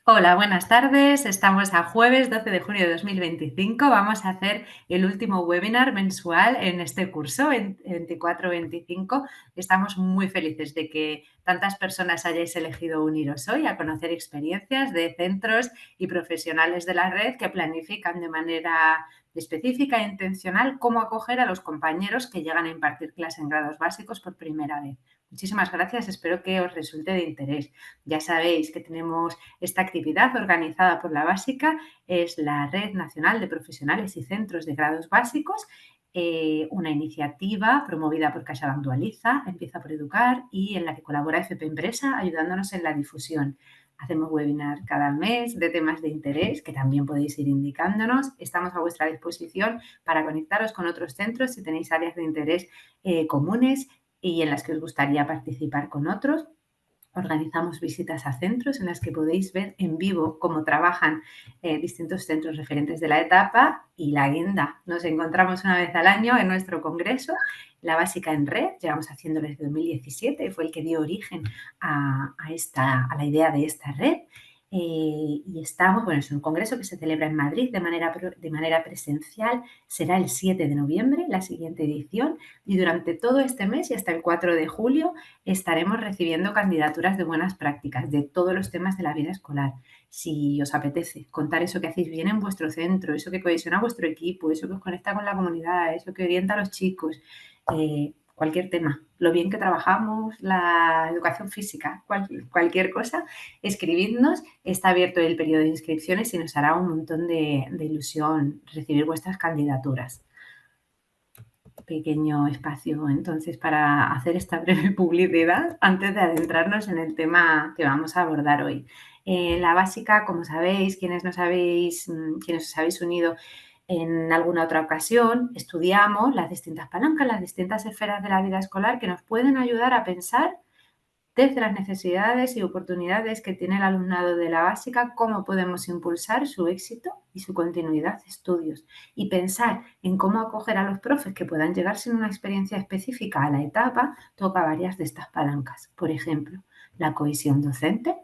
Hola, buenas tardes. Estamos a jueves 12 de junio de 2025. Vamos a hacer el último webinar mensual en este curso, en 24-25. Estamos muy felices de que tantas personas hayáis elegido uniros hoy a conocer experiencias de centros y profesionales de la red que planifican de manera específica e intencional cómo acoger a los compañeros que llegan a impartir clase en grados básicos por primera vez. Muchísimas gracias, espero que os resulte de interés. Ya sabéis que tenemos esta actividad organizada por la Básica, es la Red Nacional de Profesionales y Centros de Grados Básicos, una iniciativa promovida por CaixaBank Dualiza, Empieza por Educar, y en la que colabora FP Empresa ayudándonos en la difusión. Hacemos webinar cada mes de temas de interés que también podéis ir indicándonos. Estamos a vuestra disposición para conectaros con otros centros si tenéis áreas de interés comunes y en las que os gustaría participar con otros. Organizamos visitas a centros en las que podéis ver en vivo cómo trabajan distintos centros referentes de la etapa y la agenda. Nos encontramos una vez al año en nuestro congreso, la Básica en Red. Llevamos haciéndolo desde 2017, fue el que dio origen a la idea de esta red. Y estamos, bueno, es un congreso que se celebra en Madrid de manera presencial. Será el 7 de noviembre, la siguiente edición, y durante todo este mes y hasta el 4 de julio estaremos recibiendo candidaturas de buenas prácticas de todos los temas de la vida escolar. Si os apetece contar eso que hacéis bien en vuestro centro, eso que cohesiona vuestro equipo, eso que os conecta con la comunidad, eso que orienta a los chicos, cualquier tema, lo bien que trabajamos, la educación física, cualquier cosa, escribidnos. Está abierto el periodo de inscripciones y nos hará un montón de ilusión recibir vuestras candidaturas. Pequeño espacio entonces para hacer esta breve publicidad antes de adentrarnos en el tema que vamos a abordar hoy. La Básica, como sabéis, quienes os habéis unido en alguna otra ocasión, estudiamos las distintas palancas, las distintas esferas de la vida escolar que nos pueden ayudar a pensar desde las necesidades y oportunidades que tiene el alumnado de la Básica, cómo podemos impulsar su éxito y su continuidad de estudios, y pensar en cómo acoger a los profes que puedan llegar sin una experiencia específica a la etapa toca varias de estas palancas. Por ejemplo, la cohesión docente,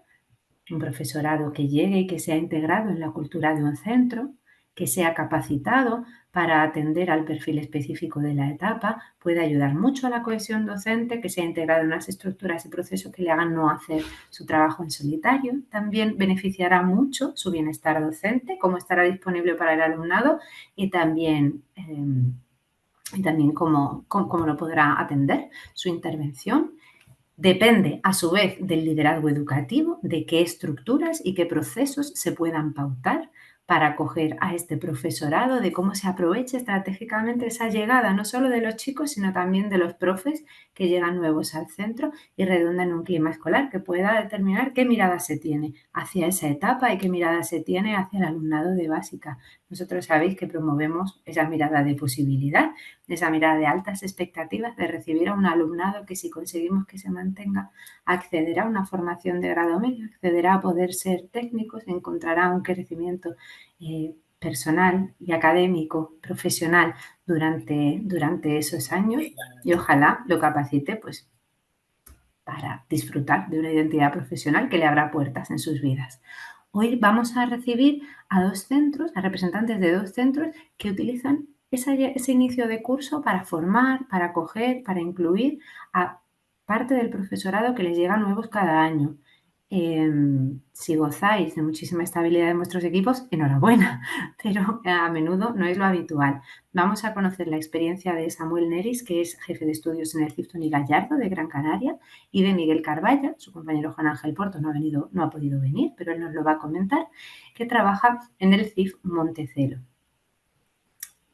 un profesorado que llegue y que sea integrado en la cultura de un centro, que sea capacitado para atender al perfil específico de la etapa, puede ayudar mucho a la cohesión docente, que sea integrado en unas estructuras y procesos que le hagan no hacer su trabajo en solitario. También beneficiará mucho su bienestar docente, cómo estará disponible para el alumnado y también cómo lo podrá atender su intervención. Depende, a su vez, del liderazgo educativo, de qué estructuras y qué procesos se puedan pautar para acoger a este profesorado, de cómo se aproveche estratégicamente esa llegada, no solo de los chicos, sino también de los profes que llegan nuevos al centro y redunda en un clima escolar que pueda determinar qué mirada se tiene hacia esa etapa y qué mirada se tiene hacia el alumnado de básica. Nosotros sabéis que promovemos esa mirada de posibilidad, esa mirada de altas expectativas de recibir a un alumnado que, si conseguimos que se mantenga, accederá a una formación de grado medio, accederá a poder ser técnicos, encontrará un crecimiento personal y académico, profesional durante esos años, y ojalá lo capacite pues para disfrutar de una identidad profesional que le abra puertas en sus vidas. Hoy vamos a recibir a representantes de dos centros que utilizan ese inicio de curso para formar, para acoger, para incluir a parte del profesorado que les llega nuevos cada año. Si gozáis de muchísima estabilidad en vuestros equipos, enhorabuena, pero a menudo no es lo habitual. Vamos a conocer la experiencia de Samuel Neris, que es jefe de estudios en el Cifton y Gallardo de Gran Canaria, y de Miguel Carballa, su compañero Juan Ángel Porto no ha podido venir, pero él nos lo va a comentar, que trabaja en el CIF Montecelo.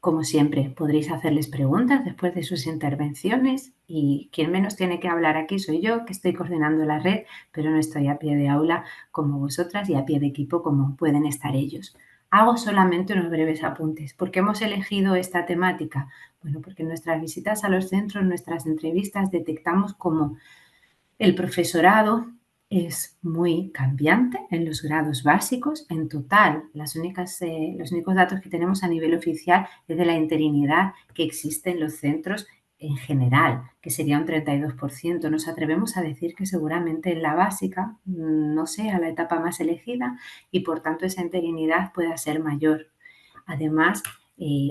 Como siempre, podréis hacerles preguntas después de sus intervenciones, y quien menos tiene que hablar aquí soy yo, que estoy coordinando la red, pero no estoy a pie de aula como vosotras y a pie de equipo como pueden estar ellos. Hago solamente unos breves apuntes. ¿Por qué hemos elegido esta temática? Bueno, porque en nuestras visitas a los centros, en nuestras entrevistas, detectamos cómo el profesorado es muy cambiante en los grados básicos. En total, los únicos datos que tenemos a nivel oficial es de la interinidad que existe en los centros en general, que sería un 32%. Nos atrevemos a decir que seguramente en la básica no sea la etapa más elegida y, por tanto, esa interinidad pueda ser mayor. Además,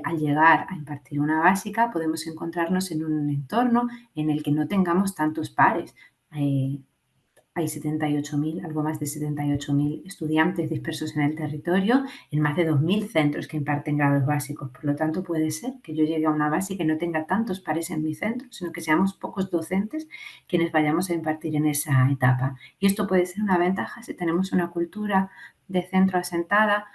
al llegar a impartir una básica, podemos encontrarnos en un entorno en el que no tengamos tantos pares. Hay 78.000, algo más de 78.000 estudiantes dispersos en el territorio en más de 2.000 centros que imparten grados básicos. Por lo tanto, puede ser que yo llegue a una básica y no tenga tantos pares en mi centro, sino que seamos pocos docentes quienes vayamos a impartir en esa etapa. Y esto puede ser una ventaja si tenemos una cultura de centro asentada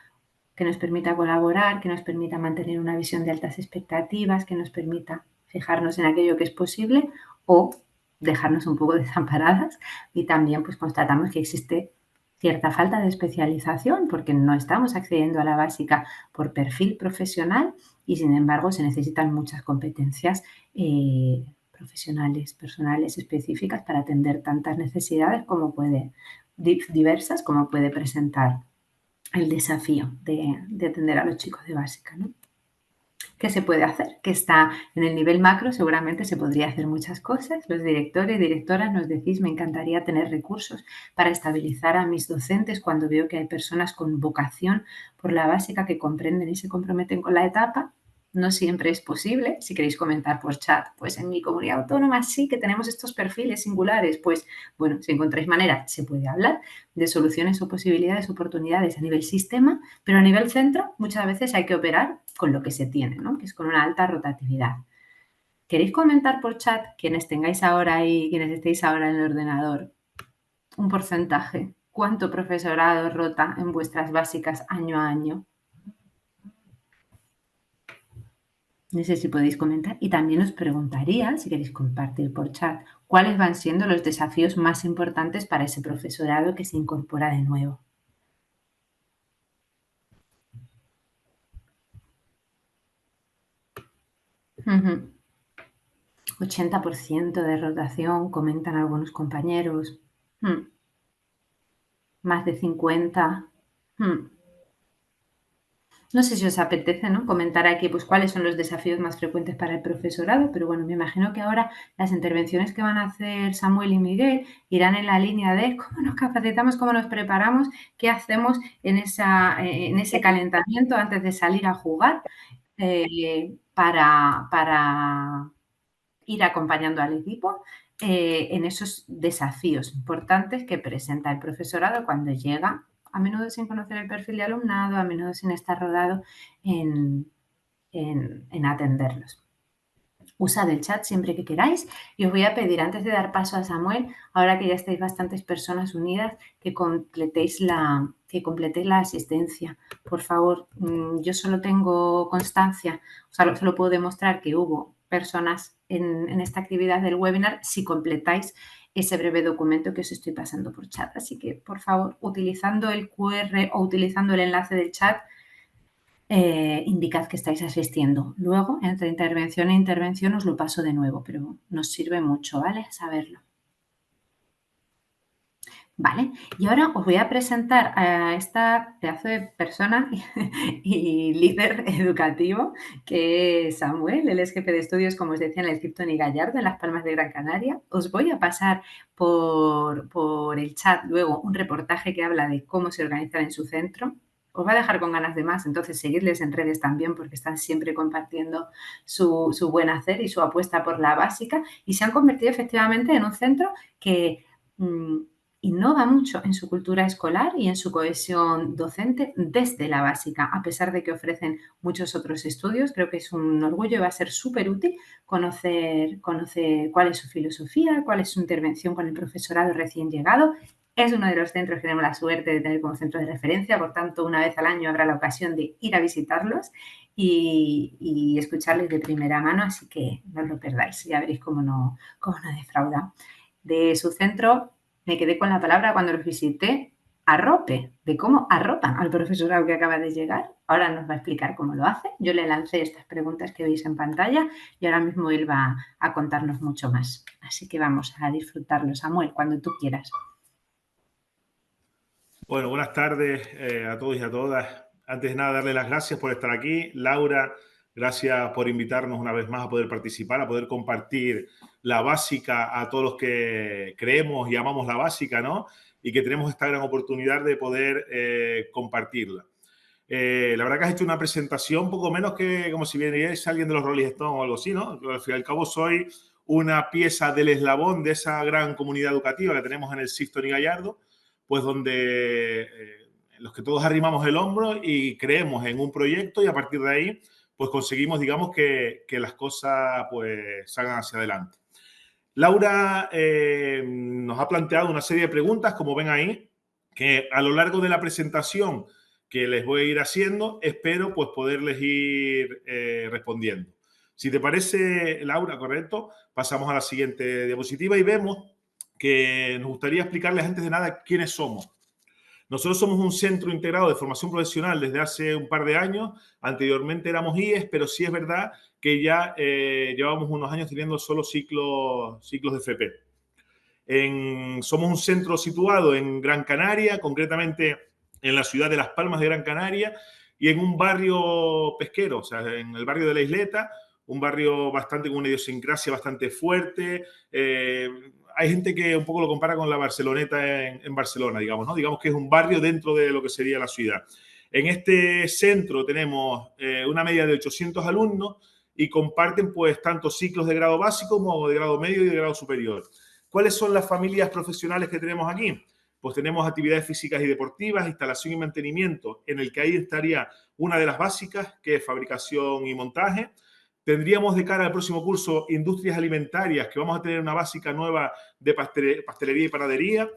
que nos permita colaborar, que nos permita mantener una visión de altas expectativas, que nos permita fijarnos en aquello que es posible o dejarnos un poco desamparadas. Y también pues constatamos que existe cierta falta de especialización porque no estamos accediendo a la básica por perfil profesional y, sin embargo, se necesitan muchas competencias profesionales, personales, específicas para atender tantas necesidades diversas como puede presentar el desafío de atender a los chicos de básica, ¿no? ¿Qué se puede hacer? Que está en el nivel macro, seguramente se podría hacer muchas cosas. Los directores y directoras nos decís, me encantaría tener recursos para estabilizar a mis docentes cuando veo que hay personas con vocación por la básica que comprenden y se comprometen con la etapa. No siempre es posible. Si queréis comentar por chat, pues en mi comunidad autónoma sí que tenemos estos perfiles singulares. Pues bueno, si encontráis manera, se puede hablar de soluciones o posibilidades, oportunidades a nivel sistema, pero a nivel centro muchas veces hay que operar con lo que se tiene, ¿no? Que es con una alta rotatividad. ¿Queréis comentar por chat, quienes tengáis ahora ahí, quienes estéis ahora en el ordenador, un porcentaje? ¿Cuánto profesorado rota en vuestras básicas año a año? No sé si podéis comentar. Y también os preguntaría, si queréis compartir por chat, cuáles van siendo los desafíos más importantes para ese profesorado que se incorpora de nuevo. Uh-huh. 80% de rotación, comentan algunos compañeros. Más de 50. No sé si os apetece, ¿no?, comentar aquí pues cuáles son los desafíos más frecuentes para el profesorado, pero bueno, me imagino que ahora las intervenciones que van a hacer Samuel y Miguel irán en la línea de cómo nos capacitamos, cómo nos preparamos, qué hacemos en ese calentamiento antes de salir a jugar para ir acompañando al equipo en esos desafíos importantes que presenta el profesorado cuando llega, a menudo sin conocer el perfil de alumnado, a menudo sin estar rodado en atenderlos. Usad el chat siempre que queráis y os voy a pedir, antes de dar paso a Samuel, ahora que ya estáis bastantes personas unidas, que completéis la asistencia. Por favor, yo solo tengo constancia, o sea, solo puedo demostrar que hubo personas en esta actividad del webinar si completáis ese breve documento que os estoy pasando por chat. Así que, por favor, utilizando el QR o utilizando el enlace del chat, indicad que estáis asistiendo. Luego, entre intervención e intervención, os lo paso de nuevo, pero nos sirve mucho, ¿vale?, saberlo. Vale, y ahora os voy a presentar a esta pedazo de persona y líder educativo que es Samuel. Él es jefe de estudios, como os decía, en el Cipton y Gallardo, en Las Palmas de Gran Canaria. Os voy a pasar por el chat luego un reportaje que habla de cómo se organizan en su centro. Os va a dejar con ganas de más, entonces seguidles en redes también porque están siempre compartiendo su buen hacer y su apuesta por la básica y se han convertido efectivamente en un centro que innova mucho en su cultura escolar y en su cohesión docente desde la básica, a pesar de que ofrecen muchos otros estudios. Creo que es un orgullo y va a ser súper útil conocer cuál es su filosofía, cuál es su intervención con el profesorado recién llegado. Es uno de los centros que tenemos la suerte de tener como centro de referencia, por tanto, una vez al año habrá la ocasión de ir a visitarlos y escucharles de primera mano, así que no os lo perdáis, ya veréis cómo no defrauda. De su centro me quedé con la palabra cuando los visité, arrope, de cómo arropan al profesorado que acaba de llegar. Ahora nos va a explicar cómo lo hace. Yo le lancé estas preguntas que veis en pantalla y ahora mismo él va a contarnos mucho más. Así que vamos a disfrutarlo, Samuel, cuando tú quieras. Bueno, buenas tardes a todos y a todas. Antes de nada, darle las gracias por estar aquí. Laura, Gracias por invitarnos una vez más a poder participar, a poder compartir la básica a todos los que creemos y amamos la básica, ¿no? Y que tenemos esta gran oportunidad de poder compartirla. La verdad que has hecho una presentación poco menos que como si viniese alguien de los Rolling Stones o algo así, ¿no? Yo, al fin y al cabo, soy una pieza del eslabón de esa gran comunidad educativa que tenemos en el Sixto y Gallardo, pues donde los que todos arrimamos el hombro y creemos en un proyecto y a partir de ahí, pues conseguimos, digamos, que las cosas pues salgan hacia adelante. Laura nos ha planteado una serie de preguntas, como ven ahí, que a lo largo de la presentación que les voy a ir haciendo, espero pues poderles ir respondiendo. Si te parece, Laura, correcto, pasamos a la siguiente diapositiva y vemos que nos gustaría explicarles antes de nada quiénes somos. Nosotros somos un centro integrado de formación profesional desde hace un par de años. Anteriormente éramos IES, pero sí es verdad que ya llevamos unos años teniendo solo ciclos de FP. Somos un centro situado en Gran Canaria, concretamente en la ciudad de Las Palmas de Gran Canaria y en un barrio pesquero, o sea, en el barrio de La Isleta, un barrio bastante con una idiosincrasia bastante fuerte. Hay gente que un poco lo compara con la Barceloneta en Barcelona, digamos, ¿no? Digamos que es un barrio dentro de lo que sería la ciudad. En este centro tenemos una media de 800 alumnos y comparten pues tanto ciclos de grado básico como de grado medio y de grado superior. ¿Cuáles son las familias profesionales que tenemos aquí? Pues tenemos actividades físicas y deportivas, instalación y mantenimiento, en el que ahí estaría una de las básicas, que es fabricación y montaje. Tendríamos de cara al próximo curso industrias alimentarias, que vamos a tener una básica nueva de pastelería y panadería.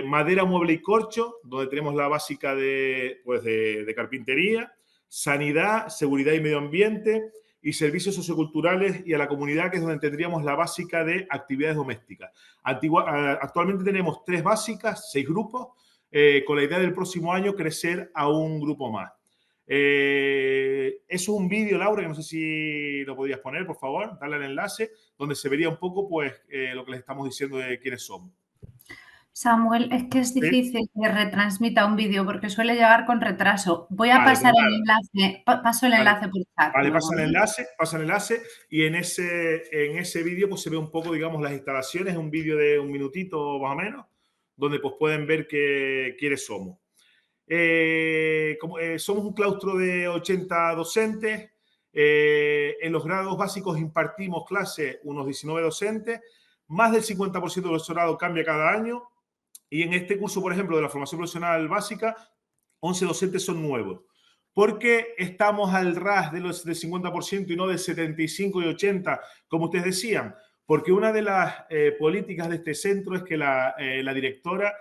Madera, mueble y corcho, donde tenemos la básica de carpintería. Sanidad, seguridad y medio ambiente. Y servicios socioculturales y a la comunidad, que es donde tendríamos la básica de actividades domésticas. Actualmente tenemos 3 básicas, 6 grupos, con la idea del próximo año crecer a un grupo más. Eso es un vídeo, Laura, que no sé si lo podías poner, por favor, darle al enlace, donde se vería un poco pues, lo que les estamos diciendo de quiénes somos. Samuel, es que es ¿Sí? difícil que retransmita un vídeo porque suele llegar con retraso. Voy a Vale, pasar pues el nada. enlace, paso el Vale, enlace por chat vale, luego, ¿no? pasa el enlace y en ese vídeo pues se ve un poco, digamos, las instalaciones, un vídeo de un minutito más o menos, donde pues pueden ver quiénes somos. Somos un claustro de 80 docentes. En los grados básicos impartimos clases unos 19 docentes. Más del 50% del profesorado cambia cada año. Y en este curso, por ejemplo, de la formación profesional básica, 11 docentes son nuevos. ¿Por qué estamos al ras del 50% y no del 75 y 80, como ustedes decían? Porque una de las políticas de este centro es que la directora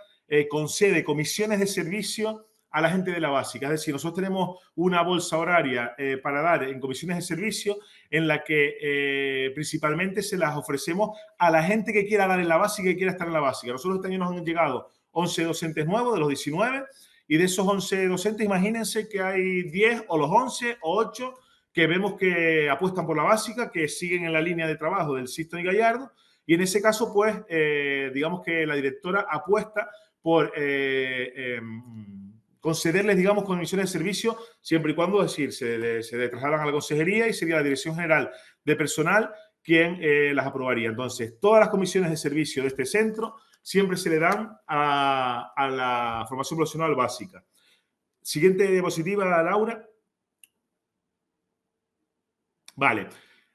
concede comisiones de servicio a la gente de la básica. Es decir, nosotros tenemos una bolsa horaria para dar en comisiones de servicio en la que principalmente se las ofrecemos a la gente que quiera dar en la básica y quiera estar en la básica. Nosotros este año nos han llegado 11 docentes nuevos de los 19 y de esos 11 docentes, imagínense que hay 10 o los 11 o 8 que vemos que apuestan por la básica, que siguen en la línea de trabajo del Sixto y Gallardo. Y en ese caso, pues, digamos que la directora apuesta por concederles, digamos, condiciones de servicio, siempre y cuando, es decir, se trasladan a la consejería y sería la Dirección General de Personal quien las aprobaría. Entonces, todas las comisiones de servicio de este centro siempre se le dan a la formación profesional básica. Siguiente diapositiva, Laura. Vale.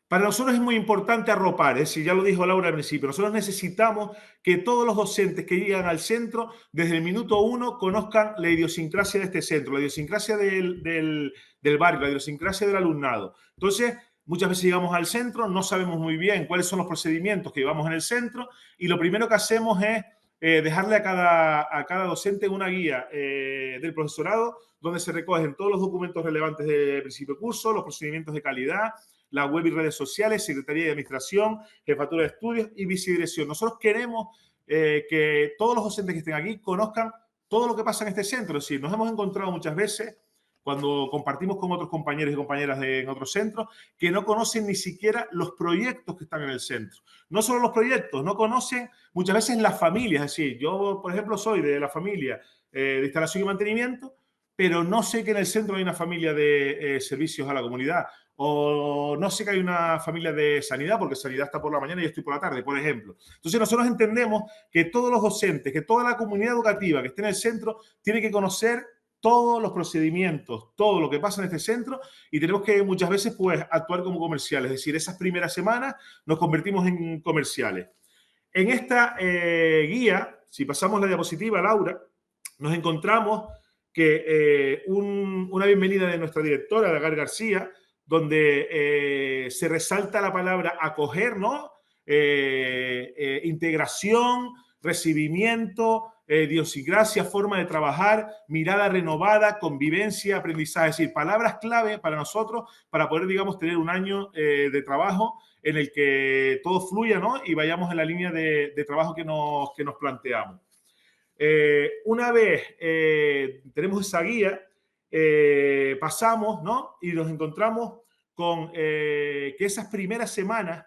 Para nosotros es muy importante arropar, es decir, ya lo dijo Laura al principio, nosotros necesitamos que todos los docentes que llegan al centro, desde el minuto 1, conozcan la idiosincrasia de este centro, la idiosincrasia del barrio, la idiosincrasia del alumnado. Entonces, muchas veces llegamos al centro, no sabemos muy bien cuáles son los procedimientos que llevamos en el centro y lo primero que hacemos es dejarle a cada docente una guía del profesorado donde se recogen todos los documentos relevantes de principio de curso, los procedimientos de calidad, la web y redes sociales, Secretaría de Administración, Jefatura de Estudios y Vicedirección. Nosotros queremos que todos los docentes que estén aquí conozcan todo lo que pasa en este centro. Es decir, nos hemos encontrado muchas veces cuando compartimos con otros compañeros y compañeras en otros centros que no conocen ni siquiera los proyectos que están en el centro. No solo los proyectos, no conocen muchas veces las familias. Es decir, yo, por ejemplo, soy de la familia de instalación y mantenimiento, pero no sé que en el centro hay una familia de servicios a la comunidad, o no sé que hay una familia de sanidad, porque sanidad está por la mañana y yo estoy por la tarde, por ejemplo. Entonces nosotros entendemos que todos los docentes, que toda la comunidad educativa que esté en el centro, tiene que conocer todos los procedimientos, todo lo que pasa en este centro, y tenemos que muchas veces pues actuar como comerciales, es decir, esas primeras semanas nos convertimos en comerciales. En esta guía, si pasamos la diapositiva, Laura, nos encontramos que una bienvenida de nuestra directora, Dagar García, donde se resalta la palabra acoger, ¿no? Integración, recibimiento, idiosincrasia, forma de trabajar, mirada renovada, convivencia, aprendizaje. Es decir, palabras clave para nosotros para poder, digamos, tener un año de trabajo en el que todo fluya, ¿no? Y vayamos en la línea de trabajo que nos planteamos. Una vez tenemos esa guía, pasamos, ¿no? Y nos encontramos con que esas primeras semanas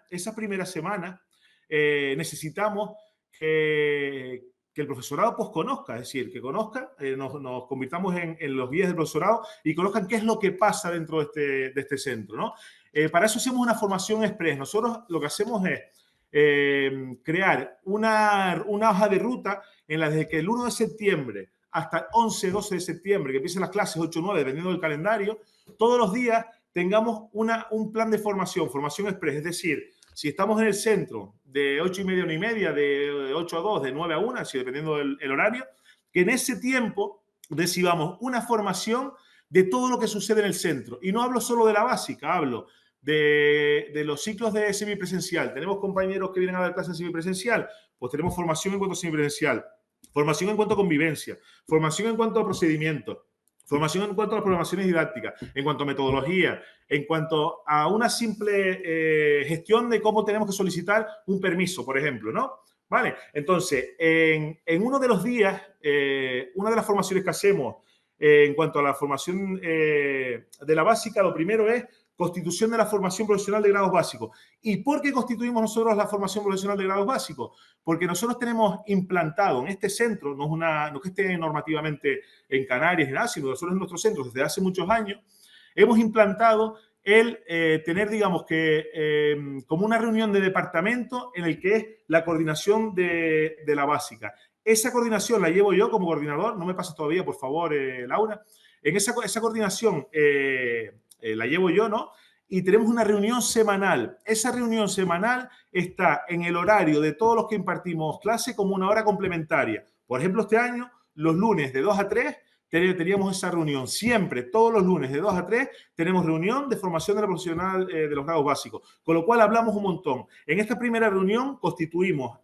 necesitamos que el profesorado pues conozca, es decir, que conozca, nos convirtamos en los guías del profesorado y conozcan qué es lo que pasa dentro de este centro, ¿no? Para eso hacemos una formación express. Nosotros lo que hacemos es crear una hoja de ruta en la desde que el 1 de septiembre hasta el 11, 12 de septiembre, que empiecen las clases 8 o 9, dependiendo del calendario, todos los días tengamos un plan de formación express. Es decir, si estamos en el centro de 8 y media a 1 y media, de 8 a 2, de 9 a 1, así dependiendo del horario, que en ese tiempo recibamos una formación de todo lo que sucede en el centro. Y no hablo solo de la básica, hablo de los ciclos de semipresencial. Tenemos compañeros que vienen a dar clases semipresencial, pues tenemos formación en cuanto a semipresencial, formación en cuanto a convivencia, formación en cuanto a procedimientos, formación en cuanto a las programaciones didácticas, en cuanto a metodología, en cuanto a una simple gestión de cómo tenemos que solicitar un permiso, por ejemplo, ¿no? Vale, entonces, en uno de los días, una de las formaciones que hacemos en cuanto a la formación de la básica, lo primero es constitución de la formación profesional de grados básicos. ¿Y por qué constituimos nosotros la formación profesional de grados básicos? Porque nosotros tenemos implantado en este centro, no es que esté normativamente en Canarias, nada, sino nosotros en nuestro centro desde hace muchos años, hemos implantado el tener, digamos, que como una reunión de departamento en el que es la coordinación de la básica. Esa coordinación la llevo yo como coordinador, no me pases todavía, por favor, Laura. En esa coordinación la llevo yo, ¿no? Y tenemos una reunión semanal. Esa reunión semanal está en el horario de todos los que impartimos clase como una hora complementaria. Por ejemplo, este año, los lunes de 2 a 3, teníamos esa reunión. Siempre, todos los lunes de 2 a 3, tenemos reunión de formación de la profesional de los grados básicos. Con lo cual, hablamos un montón. En esta primera reunión constituimos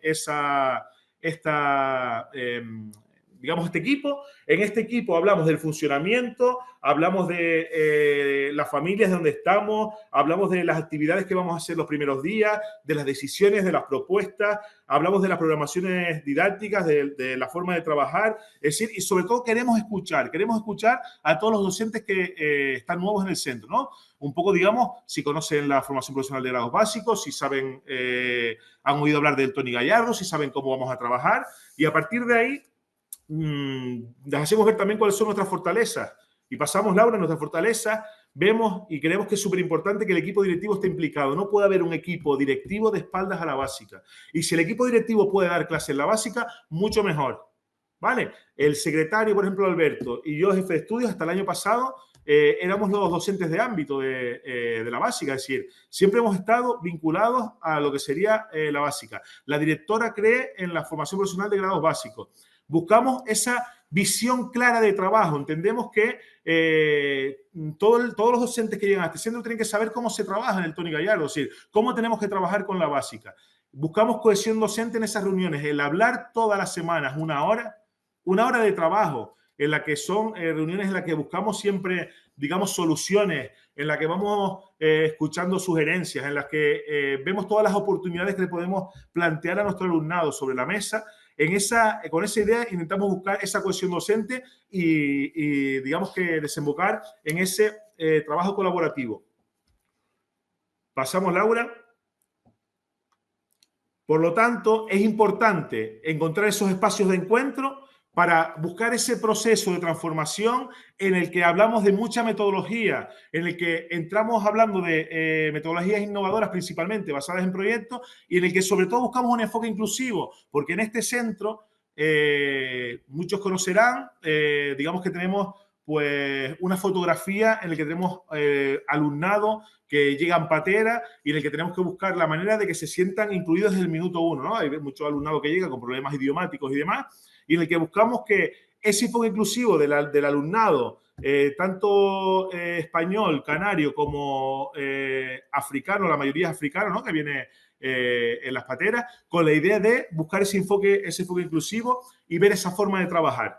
digamos, este equipo. En este equipo hablamos del funcionamiento, hablamos de las familias donde estamos, hablamos de las actividades que vamos a hacer los primeros días, de las decisiones, de las propuestas, hablamos de las programaciones didácticas, de la forma de trabajar, es decir, y sobre todo queremos escuchar a todos los docentes que están nuevos en el centro, ¿no? Un poco, digamos, si conocen la formación profesional de grados básicos, si saben, han oído hablar del Tony Gallardo, si saben cómo vamos a trabajar, y a partir de ahí les hacemos ver también cuáles son nuestras fortalezas. Y pasamos, Laura, nuestras fortalezas, vemos y creemos que es súper importante que el equipo directivo esté implicado. No puede haber un equipo directivo de espaldas a la básica. Y si el equipo directivo puede dar clase en la básica, mucho mejor. ¿Vale? El secretario, por ejemplo, Alberto, y yo, jefe de estudios, hasta el año pasado, éramos los docentes de ámbito de la básica. Es decir, siempre hemos estado vinculados a lo que sería la básica. La directora cree en la formación profesional de grados básicos. Buscamos esa visión clara de trabajo. Entendemos que todos los docentes que llegan a este centro tienen que saber cómo se trabaja en el Tony Gallardo, es decir, cómo tenemos que trabajar con la básica. Buscamos cohesión docente en esas reuniones, el hablar todas las semanas una hora de trabajo, en la que son reuniones en las que buscamos siempre, digamos, soluciones, en las que vamos escuchando sugerencias, en las que vemos todas las oportunidades que le podemos plantear a nuestro alumnado sobre la mesa. Con esa idea intentamos buscar esa cohesión docente y digamos que desembocar en ese trabajo colaborativo. Pasamos, Laura. Por lo tanto, es importante encontrar esos espacios de encuentro para buscar ese proceso de transformación en el que hablamos de mucha metodología, en el que entramos hablando de metodologías innovadoras principalmente basadas en proyectos y en el que sobre todo buscamos un enfoque inclusivo, porque en este centro muchos conocerán, digamos que tenemos pues una fotografía en la que tenemos alumnado que llegan patera y en el que tenemos que buscar la manera de que se sientan incluidos desde el minuto uno, ¿no? Hay mucho alumnado que llega con problemas idiomáticos y demás, y en el que buscamos que ese enfoque inclusivo del alumnado, tanto español, canario, como africano, la mayoría es africano, ¿no? Que viene en las pateras, con la idea de buscar ese enfoque inclusivo y ver esa forma de trabajar.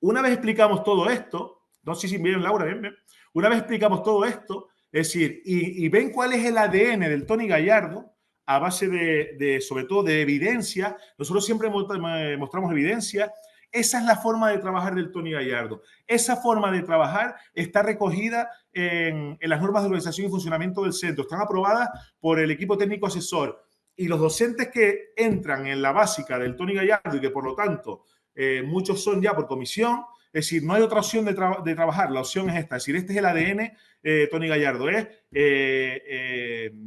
Una vez explicamos todo esto, no sé si vieron, Laura, ven. Una vez explicamos todo esto, es decir, y ven cuál es el ADN del Tony Gallardo, a base sobre todo de evidencia, nosotros siempre mostramos evidencia, esa es la forma de trabajar del Tony Gallardo. Esa forma de trabajar está recogida en las normas de organización y funcionamiento del centro, están aprobadas por el equipo técnico asesor, y los docentes que entran en la básica del Tony Gallardo y que por lo tanto muchos son ya por comisión, es decir, no hay otra opción de trabajar, la opción es esta, es decir, este es el ADN Tony Gallardo, es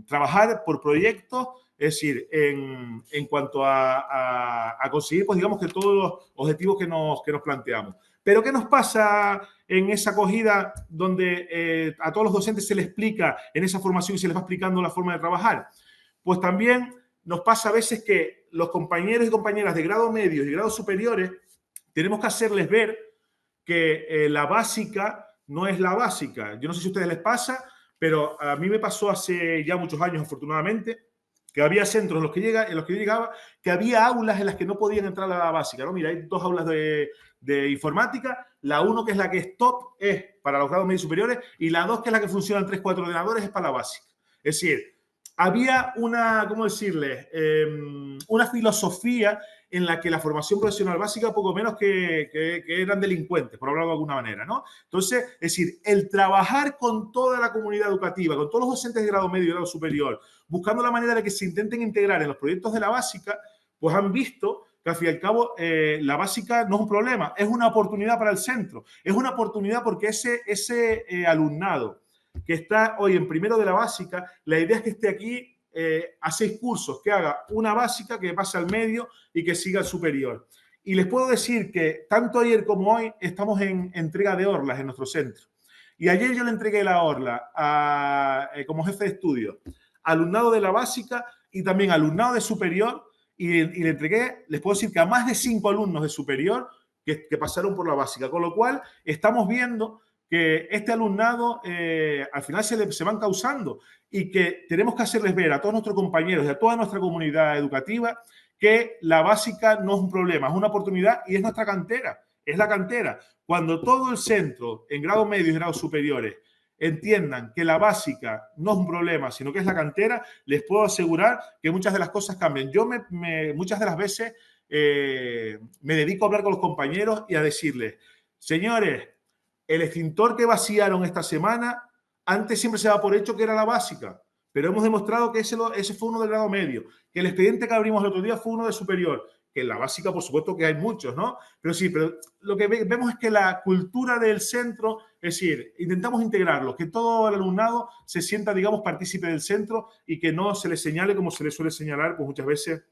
trabajar por proyectos, es decir, en cuanto a conseguir, pues digamos que todos los objetivos que nos planteamos. Pero ¿qué nos pasa en esa acogida donde a todos los docentes se les explica en esa formación y se les va explicando la forma de trabajar? Pues también nos pasa a veces que los compañeros y compañeras de grado medio y grado superiores tenemos que hacerles ver que la básica no es la básica. Yo no sé si a ustedes les pasa, pero a mí me pasó hace ya muchos años, afortunadamente, que había centros en los que yo llegaba, que había aulas en las que no podían entrar a la básica, ¿no? Mira, hay dos aulas de informática, la 1 que es la que es top, es para los grados medios superiores, y la 2 que es la que funcionan 3-4 ordenadores, es para la básica. Es decir, había una, ¿cómo decirles? Una filosofía en la que la formación profesional básica poco menos que eran delincuentes, por hablarlo de alguna manera, ¿no? Entonces, es decir, el trabajar con toda la comunidad educativa, con todos los docentes de grado medio y grado superior, buscando la manera de que se intenten integrar en los proyectos de la básica, pues han visto que al fin y al cabo la básica no es un problema, es una oportunidad para el centro, es una oportunidad porque ese alumnado que está hoy en primero de la básica, la idea es que esté aquí a 6 cursos, que haga una básica, que pase al medio y que siga al superior. Y les puedo decir que tanto ayer como hoy estamos en entrega de orlas en nuestro centro. Y ayer yo le entregué la orla como jefe de estudio, alumnado de la básica y también alumnado de superior, y le entregué, les puedo decir que a más de 5 alumnos de superior que pasaron por la básica, con lo cual estamos viendo que este alumnado al final se van causando y que tenemos que hacerles ver a todos nuestros compañeros y a toda nuestra comunidad educativa que la básica no es un problema, es una oportunidad y es nuestra cantera, es la cantera. Cuando todo el centro, en grado medio y grados superiores, entiendan que la básica no es un problema, sino que es la cantera, les puedo asegurar que muchas de las cosas cambian. Yo muchas de las veces me dedico a hablar con los compañeros y a decirles, señores, el extintor que vaciaron esta semana, antes siempre se daba por hecho que era la básica, pero hemos demostrado que ese fue uno del grado medio, que el expediente que abrimos el otro día fue uno de superior, que en la básica por supuesto que hay muchos, ¿no? Pero sí, pero lo que vemos es que la cultura del centro, es decir, intentamos integrarlo, que todo el alumnado se sienta, digamos, partícipe del centro y que no se le señale como se le suele señalar pues muchas veces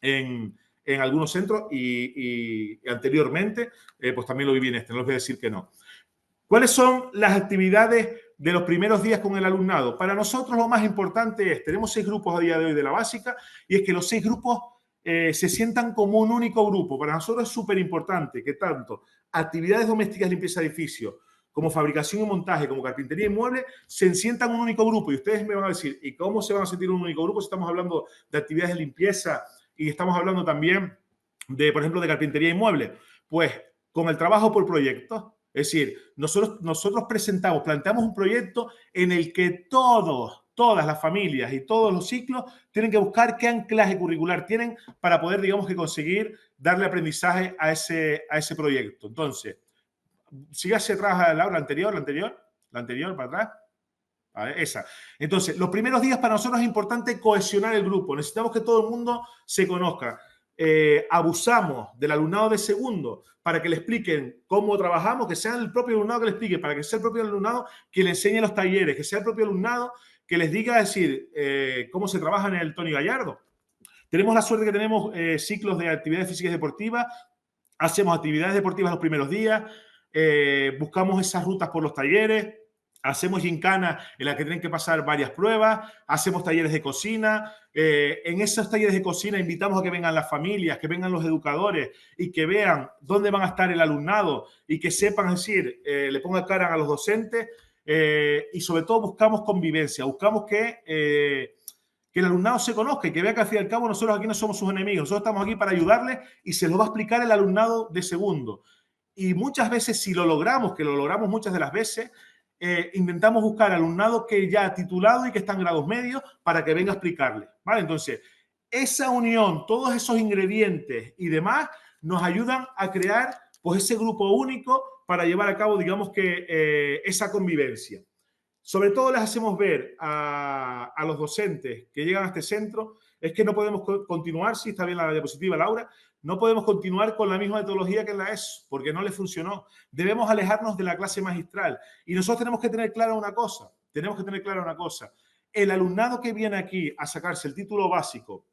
en algunos centros y anteriormente, pues también lo viví en este, no les voy a decir que no. ¿Cuáles son las actividades de los primeros días con el alumnado? Para nosotros lo más importante es, tenemos 6 grupos a día de hoy de la básica, y es que los 6 grupos se sientan como un único grupo. Para nosotros es súper importante que tanto actividades domésticas, limpieza de edificio, como fabricación y montaje, como carpintería y muebles, se sientan un único grupo. Y ustedes me van a decir, ¿y cómo se van a sentir un único grupo si estamos hablando de actividades de limpieza y estamos hablando también de, por ejemplo, de carpintería y muebles? Pues con el trabajo por proyectos. Es decir, nosotros planteamos un proyecto en el que todas las familias y todos los ciclos tienen que buscar qué anclaje curricular tienen para poder, digamos, que conseguir darle aprendizaje a ese proyecto. Entonces, sigue hacia atrás, Laura, la anterior, para atrás. A ver, esa. Entonces, los primeros días para nosotros es importante cohesionar el grupo. Necesitamos que todo el mundo se conozca. abusamos del alumnado de segundo para que le expliquen cómo trabajamos, que sea el propio alumnado que le explique, para que sea el propio alumnado que le enseñe los talleres, que sea el propio alumnado que les diga decir cómo se trabaja en el Tony Gallardo. Tenemos la suerte que tenemos ciclos de actividades físicas y deportivas, hacemos actividades deportivas los primeros días, buscamos esas rutas por los talleres, hacemos gincana en la que tienen que pasar varias pruebas, hacemos talleres de cocina. En esos talleres de cocina invitamos a que vengan las familias, que vengan los educadores y que vean dónde van a estar el alumnado y que sepan, es decir, le pongan cara a los docentes y sobre todo buscamos convivencia, buscamos que el alumnado se conozca y que vea que al fin y al cabo nosotros aquí no somos sus enemigos, nosotros estamos aquí para ayudarles y se lo va a explicar el alumnado de segundo. Y muchas veces, si lo logramos, que lo logramos muchas de las veces, intentamos buscar alumnado que ya ha titulado y que está en grados medios para que venga a explicarle, ¿vale? Entonces, esa unión, todos esos ingredientes y demás nos ayudan a crear pues ese grupo único para llevar a cabo, digamos que esa convivencia. Sobre todo les hacemos ver a los docentes que llegan a este centro, es que no podemos continuar, si está bien la diapositiva, Laura, no podemos continuar con la misma metodología que en la ESO, porque no les funcionó. Debemos alejarnos de la clase magistral. Y nosotros tenemos que tener clara una cosa, el alumnado que viene aquí a sacarse el título básico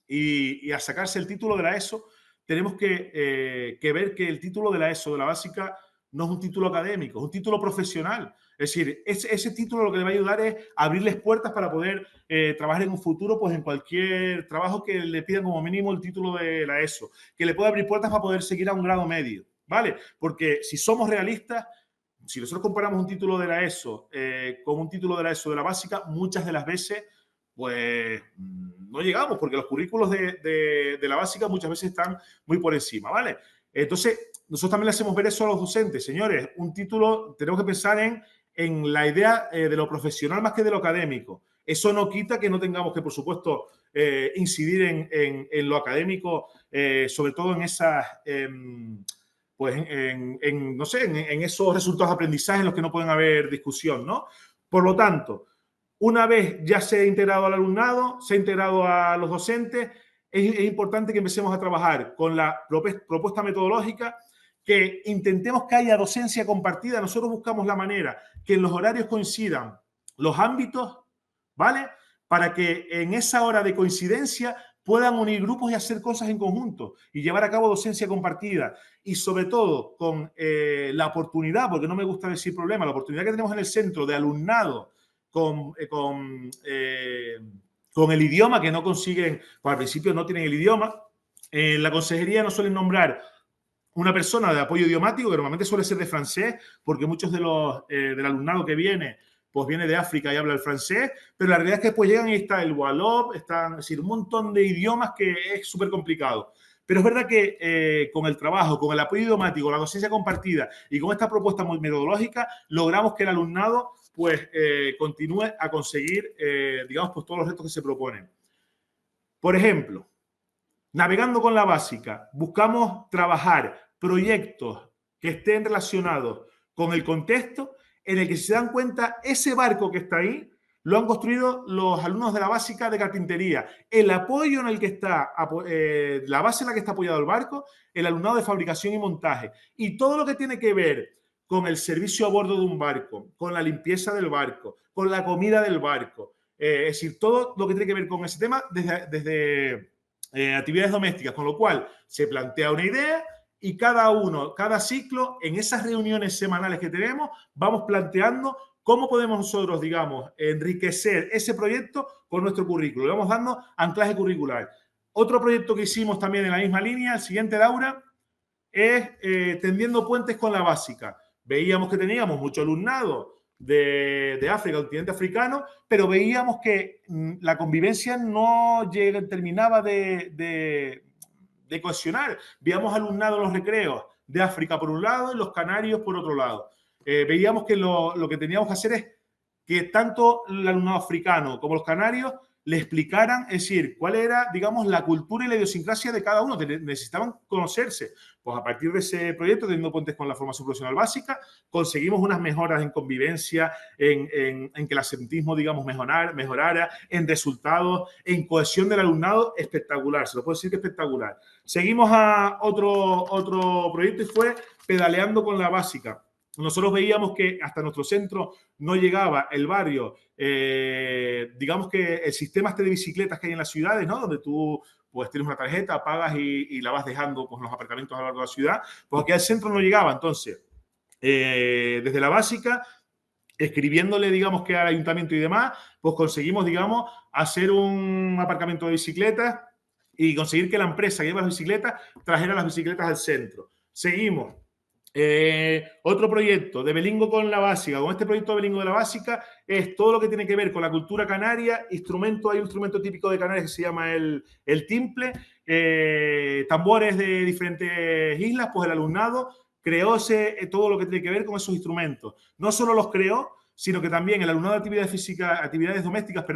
y a sacarse el título de la ESO, tenemos que ver que el título de la ESO, de la básica, no es un título académico, es un título profesional. Es decir, ese título lo que le va a ayudar es abrirles puertas para poder trabajar en un futuro, pues en cualquier trabajo que le pidan como mínimo el título de la ESO, que le pueda abrir puertas para poder seguir a un grado medio, ¿vale? Porque si somos realistas, si nosotros comparamos un título de la ESO con un título de la ESO de la básica, muchas de las veces, pues no llegamos, porque los currículos de la básica muchas veces están muy por encima, ¿vale? Entonces, nosotros también le hacemos ver eso a los docentes. Señores, un título, tenemos que pensar en la idea de lo profesional más que de lo académico. Eso no quita que no tengamos que, por supuesto, incidir en lo académico, sobre todo en esas, pues, no sé, en esos resultados de aprendizaje en los que no pueden haber discusión, ¿no? Por lo tanto, una vez ya se ha integrado al alumnado, se ha integrado a los docentes, es importante que empecemos a trabajar con la propuesta metodológica, que intentemos que haya docencia compartida. Nosotros buscamos la manera que en los horarios coincidan los ámbitos, ¿vale? Para que en esa hora de coincidencia puedan unir grupos y hacer cosas en conjunto y llevar a cabo docencia compartida. Y sobre todo con la oportunidad, porque no me gusta decir problema, la oportunidad que tenemos en el centro de alumnado con el idioma que no consiguen, pues al principio no tienen el idioma. En la consejería nos suelen nombrar una persona de apoyo idiomático, que normalmente suele ser de francés, porque muchos del alumnado que viene, pues viene de África y habla el francés, pero la realidad es que después llegan y está el Wallop, están, es decir, un montón de idiomas que es súper complicado. Pero es verdad que con el trabajo, con el apoyo idiomático, la docencia compartida y con esta propuesta muy metodológica, logramos que el alumnado pues continúe a conseguir, digamos, pues todos los retos que se proponen. Por ejemplo, navegando con la básica, buscamos trabajar proyectos que estén relacionados con el contexto en el que, si se dan cuenta, ese barco que está ahí lo han construido los alumnos de la básica de carpintería. El apoyo en el que está, la base en la que está apoyado el barco, el alumnado de fabricación y montaje. Y todo lo que tiene que ver con el servicio a bordo de un barco, con la limpieza del barco, con la comida del barco. Es decir, todo lo que tiene que ver con ese tema desde actividades domésticas, con lo cual se plantea una idea y cada ciclo, en esas reuniones semanales que tenemos, vamos planteando cómo podemos nosotros, digamos, enriquecer ese proyecto con nuestro currículo. Le vamos dando anclaje curricular. Otro proyecto que hicimos también en la misma línea, el siguiente, Laura, es tendiendo puentes con la básica. Veíamos que teníamos mucho alumnado de África, continente africano, pero veíamos que la convivencia no terminaba de cohesionar. Veíamos alumnado en los recreos de África por un lado y los canarios por otro lado. Veíamos que lo que teníamos que hacer es que tanto el alumnado africano como los canarios le explicaran, es decir, cuál era, digamos, la cultura y la idiosincrasia de cada uno. Necesitaban conocerse. Pues a partir de ese proyecto, teniendo puentes con la formación profesional básica, conseguimos unas mejoras en convivencia, en que el absentismo, digamos, mejorara, en resultados, en cohesión del alumnado, espectacular. Se lo puedo decir que espectacular. Seguimos a otro proyecto y fue pedaleando con la básica. Nosotros veíamos que hasta nuestro centro no llegaba el barrio, digamos que el sistema este de bicicletas que hay en las ciudades, ¿no? Donde tú pues tienes una tarjeta, pagas y la vas dejando con los aparcamientos a lo largo de la ciudad, pues aquí al centro no llegaba. Entonces, desde la básica, escribiéndole, digamos, que al ayuntamiento y demás, pues conseguimos, digamos, hacer un aparcamiento de bicicletas y conseguir que la empresa que lleva las bicicletas trajera las bicicletas al centro. Seguimos. Otro proyecto de Belingo con la básica. Con este proyecto de Belingo de la básica es todo lo que tiene que ver con la cultura canaria. Hay un instrumento típico de Canarias que se llama el timple. Tambores de diferentes islas, pues el alumnado creó todo lo que tiene que ver con esos instrumentos. No solo los creó, sino que también el alumnado de actividades domésticas,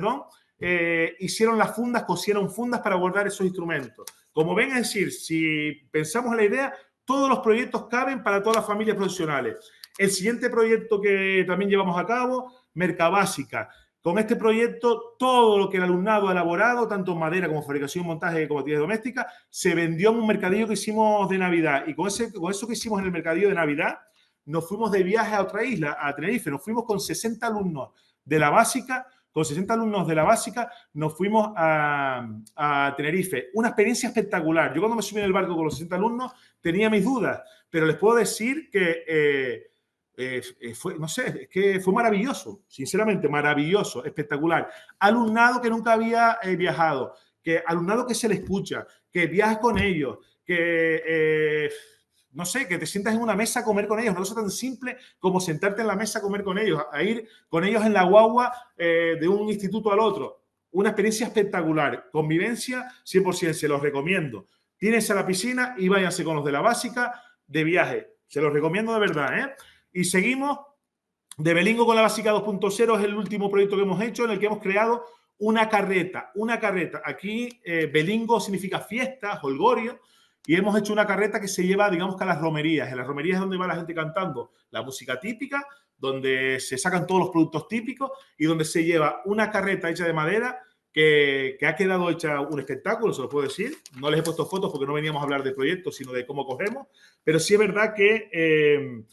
hicieron las fundas, cosieron fundas para guardar esos instrumentos. Como ven, es decir, si pensamos en la idea, todos los proyectos caben para todas las familias profesionales. El siguiente proyecto que también llevamos a cabo, Mercabásica. Con este proyecto, todo lo que el alumnado ha elaborado, tanto en madera como fabricación y montaje como actividades domésticas, se vendió en un mercadillo que hicimos de Navidad. Y con eso que hicimos en el mercadillo de Navidad, nos fuimos de viaje a otra isla, a Tenerife. Nos fuimos con 60 alumnos de la básica. Con 60 alumnos de la básica nos fuimos a Tenerife. Una experiencia espectacular. Yo cuando me subí en el barco con los 60 alumnos tenía mis dudas, pero les puedo decir que no sé, es que fue maravilloso, sinceramente, maravilloso, espectacular. Alumnado que nunca había viajado, alumnado que se le escucha, que viajas con ellos, que no sé, que te sientas en una mesa a comer con ellos, una cosa tan simple como sentarte en la mesa a comer con ellos, a ir con ellos en la guagua de un instituto al otro. Una experiencia espectacular, convivencia 100%, se los recomiendo. Tienes a la piscina y váyanse con los de la básica de viaje. Se los recomiendo de verdad, ¿eh? Y seguimos. De Belingo con la básica 2.0 es el último proyecto que hemos hecho en el que hemos creado una carreta. Una carreta. Aquí Belingo significa fiesta, holgorio. Y hemos hecho una carreta que se lleva, digamos, que a las romerías. En las romerías es donde va la gente cantando la música típica, donde se sacan todos los productos típicos y donde se lleva una carreta hecha de madera que ha quedado hecha un espectáculo, se lo puedo decir. No les he puesto fotos porque no veníamos a hablar de proyectos, sino de cómo cogemos. Pero sí es verdad que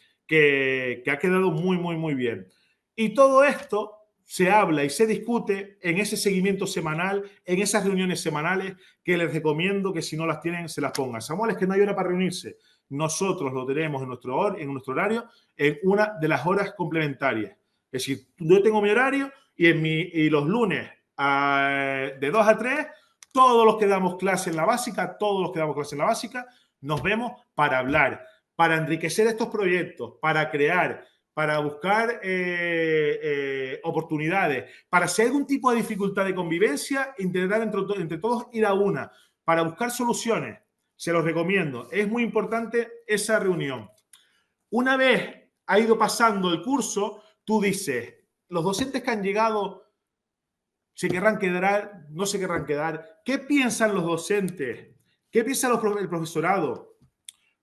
ha quedado muy, muy, muy bien. Y todo esto se habla y se discute en ese seguimiento semanal, en esas reuniones semanales que les recomiendo que si no las tienen, se las pongan. Samuel, es que no hay hora para reunirse. Nosotros lo tenemos en nuestro horario en una de las horas complementarias. Es decir, yo tengo mi horario y los lunes de 2 a 3, todos los que damos clase en la básica, nos vemos para hablar, para enriquecer estos proyectos, para crear, para buscar oportunidades, para si hay algún tipo de dificultad de convivencia, intentar entre todos ir a una, para buscar soluciones. Se los recomiendo. Es muy importante esa reunión. Una vez ha ido pasando el curso, tú dices, los docentes que han llegado se querrán quedar, no se querrán quedar. ¿Qué piensan los docentes? ¿Qué piensa el profesorado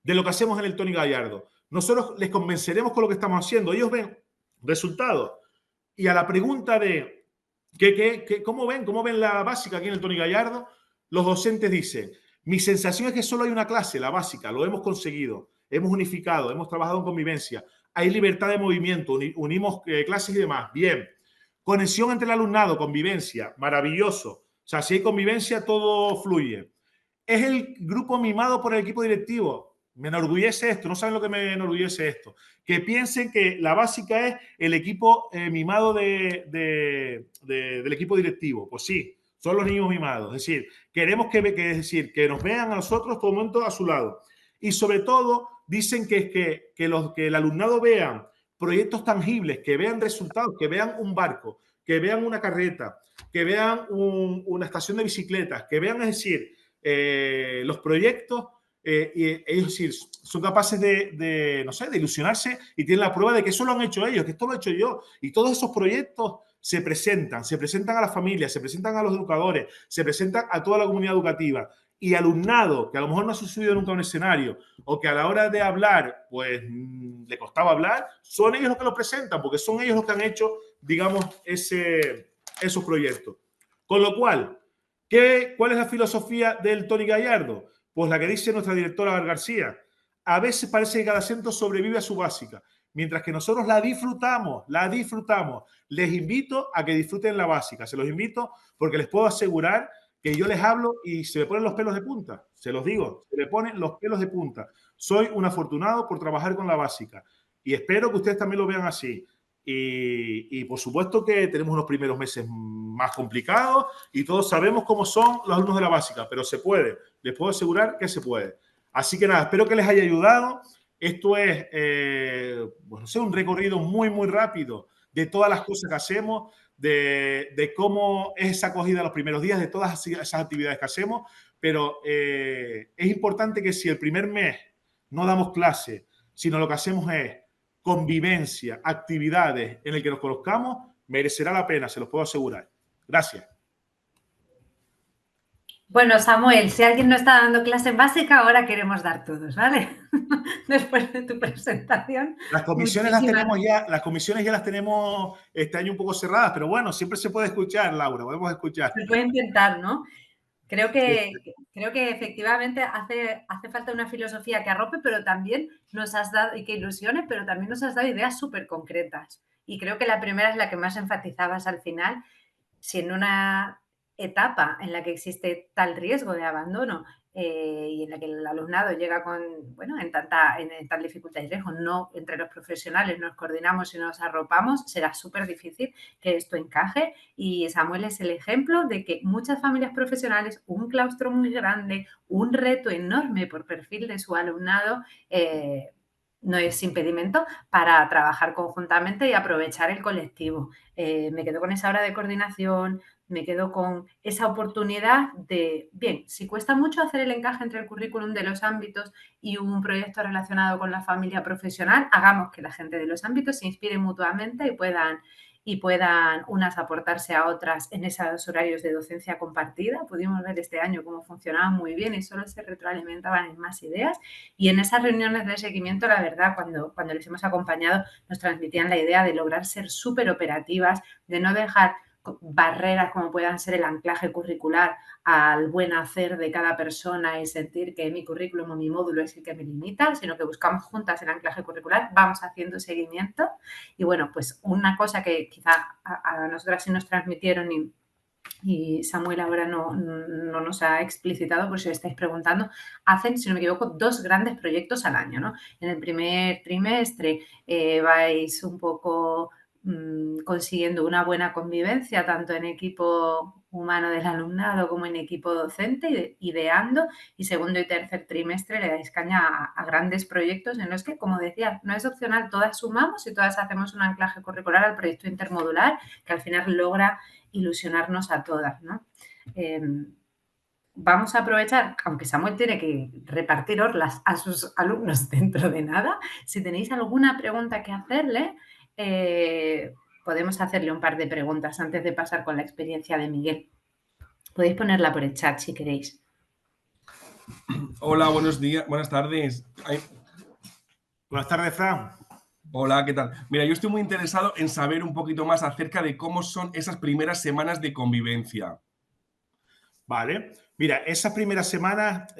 de lo que hacemos en el Toni Gallardo? Nosotros les convenceremos con lo que estamos haciendo. Ellos ven resultados. Y a la pregunta de ¿cómo ven la básica aquí en el Toni Gallardo? Los docentes dicen, mi sensación es que solo hay una clase, la básica, lo hemos conseguido, hemos unificado, hemos trabajado en convivencia, hay libertad de movimiento, unimos clases y demás, bien. Conexión entre el alumnado, convivencia, maravilloso. O sea, si hay convivencia, todo fluye. Es el grupo mimado por el equipo directivo. Me enorgullece esto, no saben lo que me enorgullece esto. Que piensen que la básica es el equipo mimado del equipo directivo. Pues sí, son los niños mimados. Es decir, queremos que nos vean a nosotros todo el momento a su lado. Y sobre todo, dicen que el alumnado vean proyectos tangibles, que vean resultados, que vean un barco, que vean una carreta, que vean una estación de bicicletas, que vean, es decir, los proyectos, y ellos decir, son capaces de ilusionarse y tienen la prueba de que eso lo han hecho ellos, que esto lo he hecho yo. Y todos esos proyectos se presentan a las familias, se presentan a los educadores, se presentan a toda la comunidad educativa. Y alumnado que a lo mejor no ha subido nunca a un escenario o que a la hora de hablar, pues le costaba hablar, son ellos los que lo presentan, porque son ellos los que han hecho, digamos, esos proyectos. Con lo cual, ¿cuál es la filosofía del Tony Gallardo? Pues la que dice nuestra directora García. A veces parece que cada centro sobrevive a su básica, mientras que nosotros la disfrutamos. Les invito a que disfruten la básica, se los invito porque les puedo asegurar que yo les hablo y se me ponen los pelos de punta, se los digo, se me ponen los pelos de punta. Soy un afortunado por trabajar con la básica y espero que ustedes también lo vean así. Y por supuesto que tenemos unos primeros meses más complicados y todos sabemos cómo son los alumnos de la básica, pero se puede, les puedo asegurar que se puede. Así que nada, espero que les haya ayudado. Esto es, bueno, un recorrido muy, muy rápido de todas las cosas que hacemos, de cómo es esa acogida los primeros días, de todas esas actividades que hacemos, pero es importante que si el primer mes no damos clase, sino lo que hacemos es convivencia, actividades en el que nos conozcamos, merecerá la pena, se los puedo asegurar. Gracias. Bueno, Samuel, si alguien no está dando clase básica, ahora queremos dar todos, ¿vale? Después de tu presentación. Las comisiones las tenemos ya, las comisiones ya las tenemos este año un poco cerradas, pero bueno, siempre se puede escuchar, Laura, podemos escuchar. Se puede intentar, ¿no? Creo que efectivamente hace falta una filosofía que arrope, pero también nos has dado, y que ilusione, pero también nos has dado ideas súper concretas. Y creo que la primera es la que más enfatizabas al final. Si en una etapa en la que existe tal riesgo de abandono y en la que el alumnado llega en tal dificultad y riesgo, no entre los profesionales nos coordinamos y nos arropamos, será súper difícil que esto encaje. Y Samuel es el ejemplo de que muchas familias profesionales, un claustro muy grande, un reto enorme por perfil de su alumnado, no es impedimento para trabajar conjuntamente y aprovechar el colectivo. Me quedo con esa hora de coordinación, me quedo con esa oportunidad de, bien, si cuesta mucho hacer el encaje entre el currículum de los ámbitos y un proyecto relacionado con la familia profesional, hagamos que la gente de los ámbitos se inspire mutuamente y puedan unas aportarse a otras en esos horarios de docencia compartida. Pudimos ver este año cómo funcionaban muy bien y solo se retroalimentaban en más ideas. Y en esas reuniones de seguimiento, la verdad, cuando les hemos acompañado, nos transmitían la idea de lograr ser súper operativas, de no dejar barreras como puedan ser el anclaje curricular al buen hacer de cada persona y sentir que mi currículum o mi módulo es el que me limita, sino que buscamos juntas el anclaje curricular, vamos haciendo seguimiento. Y bueno, pues una cosa que quizá a nosotras sí nos transmitieron y Samuel ahora no nos ha explicitado, por si os estáis preguntando, hacen, si no me equivoco, 2 grandes proyectos al año, ¿no? En el primer trimestre vais un poco consiguiendo una buena convivencia, tanto en equipo humano del alumnado como en equipo docente, ideando, y segundo y tercer trimestre le dais caña a grandes proyectos en los que, como decía, no es opcional, todas sumamos y todas hacemos un anclaje curricular al proyecto intermodular que al final logra ilusionarnos a todas, ¿no? Vamos a aprovechar, aunque Samuel tiene que repartir orlas a sus alumnos dentro de nada, si tenéis alguna pregunta que hacerle, podemos hacerle un par de preguntas antes de pasar con la experiencia de Miguel. Podéis ponerla por el chat si queréis. Hola, buenos días, buenas tardes. Buenas tardes, Fran. Hola, ¿qué tal? Mira, yo estoy muy interesado en saber un poquito más acerca de cómo son esas primeras semanas de convivencia. Vale. Mira, esas primeras semanas,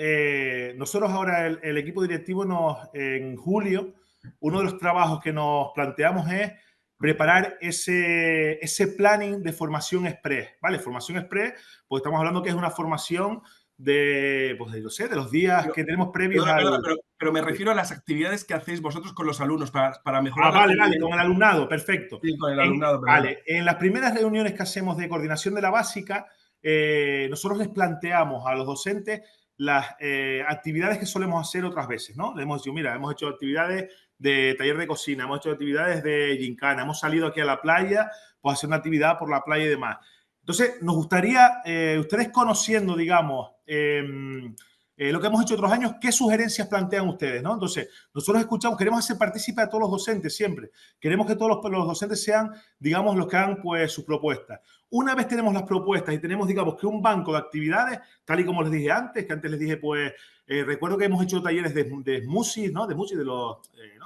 nosotros ahora, el equipo directivo, en julio, uno de los trabajos que nos planteamos es preparar ese planning de formación express, ¿vale? Formación express, pues estamos hablando que es una formación de los días que tenemos previos pero me refiero a las actividades que hacéis vosotros con los alumnos para mejorar vale, con el alumnado, perfecto. Sí, con el alumnado. Vale, en las primeras reuniones que hacemos de coordinación de la básica, nosotros les planteamos a los docentes las actividades que solemos hacer otras veces, ¿no? Les hemos dicho, mira, hemos hecho actividades de taller de cocina, hemos hecho actividades de gincana, hemos salido aquí a la playa, pues hacer una actividad por la playa y demás. Entonces, nos gustaría, ustedes conociendo, digamos, lo que hemos hecho otros años, ¿qué sugerencias plantean ustedes, ¿no? Entonces, nosotros escuchamos, queremos hacer partícipe a todos los docentes siempre. Queremos que todos los docentes sean, digamos, los que hagan pues sus propuestas. Una vez tenemos las propuestas y tenemos, digamos, que un banco de actividades, tal y como les dije antes, que antes les dije, pues, recuerdo que hemos hecho talleres de smoothies, ¿no? De smoothies, ¿no?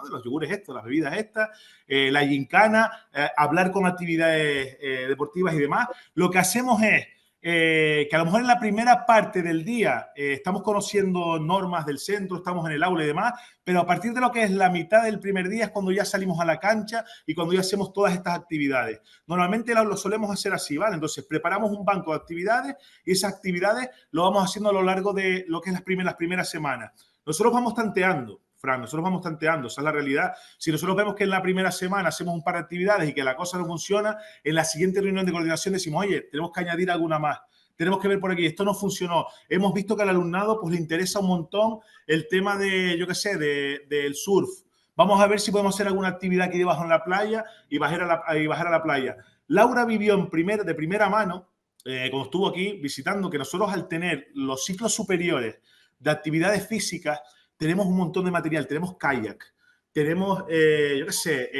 De los yogures estos, las bebidas estas, la gincana, hablar con actividades deportivas y demás. Lo que hacemos es que a lo mejor en la primera parte del día estamos conociendo normas del centro, estamos en el aula y demás, pero a partir de lo que es la mitad del primer día es cuando ya salimos a la cancha y cuando ya hacemos todas estas actividades. Normalmente lo solemos hacer así, ¿vale? Entonces preparamos un banco de actividades y esas actividades lo vamos haciendo a lo largo de lo que es las primeras semanas. Nosotros vamos tanteando. Fran, nosotros vamos tanteando, esa es la realidad. Si nosotros vemos que en la primera semana hacemos un par de actividades y que la cosa no funciona, en la siguiente reunión de coordinación decimos, oye, tenemos que añadir alguna más. Tenemos que ver por aquí, esto no funcionó. Hemos visto que al alumnado pues, le interesa un montón el tema de, yo qué sé, del surf. Vamos a ver si podemos hacer alguna actividad aquí debajo en la playa y bajar a la playa. Laura vivió de primera mano, cuando estuvo aquí visitando, que nosotros al tener los ciclos superiores de actividades físicas, tenemos un montón de material, tenemos kayak, tenemos, yo qué sé,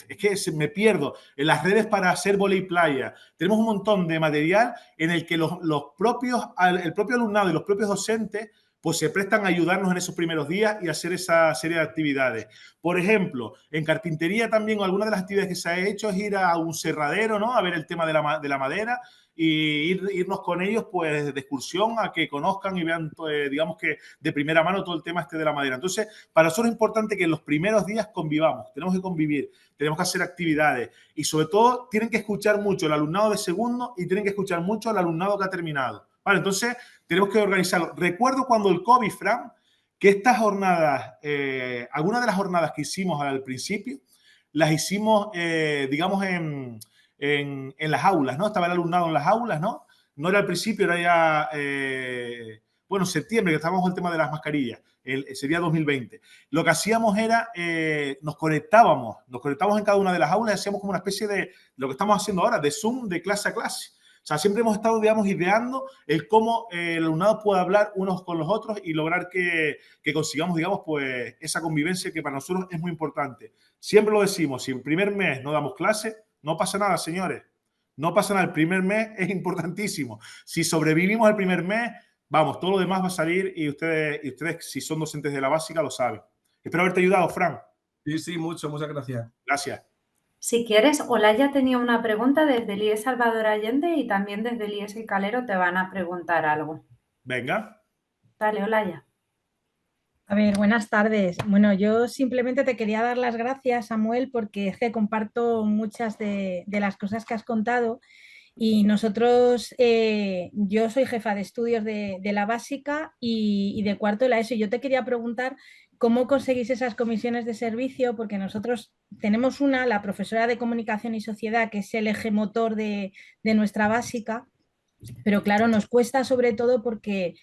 es que me pierdo, en las redes para hacer vóley playa, tenemos un montón de material en el que el propio alumnado y los propios docentes pues se prestan a ayudarnos en esos primeros días y hacer esa serie de actividades. Por ejemplo, en carpintería también alguna de las actividades que se ha hecho es ir a un serradero, ¿no? A ver el tema de la madera y irnos con ellos pues de excursión a que conozcan y vean, digamos que de primera mano todo el tema este de la madera. Entonces, para nosotros es importante que en los primeros días convivamos, tenemos que convivir, tenemos que hacer actividades y sobre todo tienen que escuchar mucho el alumnado de segundo y tienen que escuchar mucho al alumnado que ha terminado. Vale, entonces tenemos que organizarlo. Recuerdo cuando el COVID, Fran, que estas jornadas, algunas de las jornadas que hicimos al principio, las hicimos, digamos, en las aulas, ¿no? Estaba el alumnado en las aulas, ¿no? No era al principio, era ya, bueno, septiembre, que estábamos con el tema de las mascarillas, sería 2020. Lo que hacíamos era, nos conectábamos en cada una de las aulas y hacíamos como una especie de, lo que estamos haciendo ahora, de Zoom, de clase a clase. O sea, siempre hemos estado, digamos, ideando el cómo el alumnado puede hablar unos con los otros y lograr que consigamos, digamos, pues esa convivencia que para nosotros es muy importante. Siempre lo decimos, si el primer mes no damos clase, no pasa nada, señores. No pasa nada. El primer mes es importantísimo. Si sobrevivimos el primer mes, vamos, todo lo demás va a salir y ustedes, si son docentes de la básica, lo saben. Espero haberte ayudado, Fran. Sí, mucho. Muchas gracias. Gracias. Si quieres, Olaya tenía una pregunta desde el IES Salvador Allende y también desde el IES El Calero te van a preguntar algo. Venga. Dale, Olaya. A ver, buenas tardes. Bueno, yo simplemente te quería dar las gracias, Samuel, porque es que comparto muchas de las cosas que has contado y nosotros, yo soy jefa de estudios de la básica y de cuarto de la ESO. Yo te quería preguntar cómo conseguís esas comisiones de servicio, porque nosotros tenemos la profesora de comunicación y sociedad, que es el eje motor de nuestra básica, pero claro, nos cuesta sobre todo porque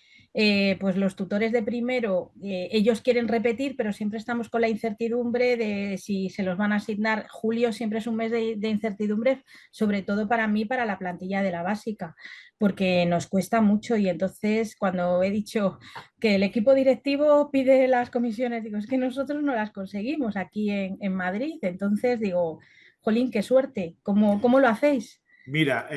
pues los tutores de primero, ellos quieren repetir, pero siempre estamos con la incertidumbre de si se los van a asignar. Julio siempre es un mes de incertidumbre, sobre todo para mí, para la plantilla de la básica, porque nos cuesta mucho. Y entonces cuando he dicho que el equipo directivo pide las comisiones, digo, es que nosotros no las conseguimos aquí en Madrid. Entonces digo, jolín, qué suerte. ¿Cómo lo hacéis? Mira,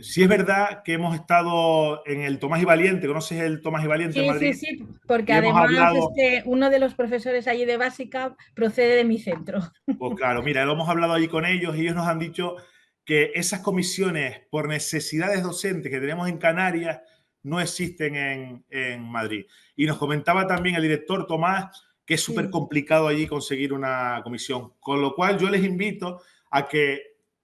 sí es verdad que hemos estado en el Tomás y Valiente. ¿Conoces el Tomás y Valiente en Madrid? Sí, porque y además hablado, es que uno de los profesores allí de básica procede de mi centro. Pues claro, mira, lo hemos hablado allí con ellos y ellos nos han dicho que esas comisiones por necesidades docentes que tenemos en Canarias no existen en Madrid. Y nos comentaba también el director Tomás que es súper complicado allí conseguir una comisión. Con lo cual yo les invito a que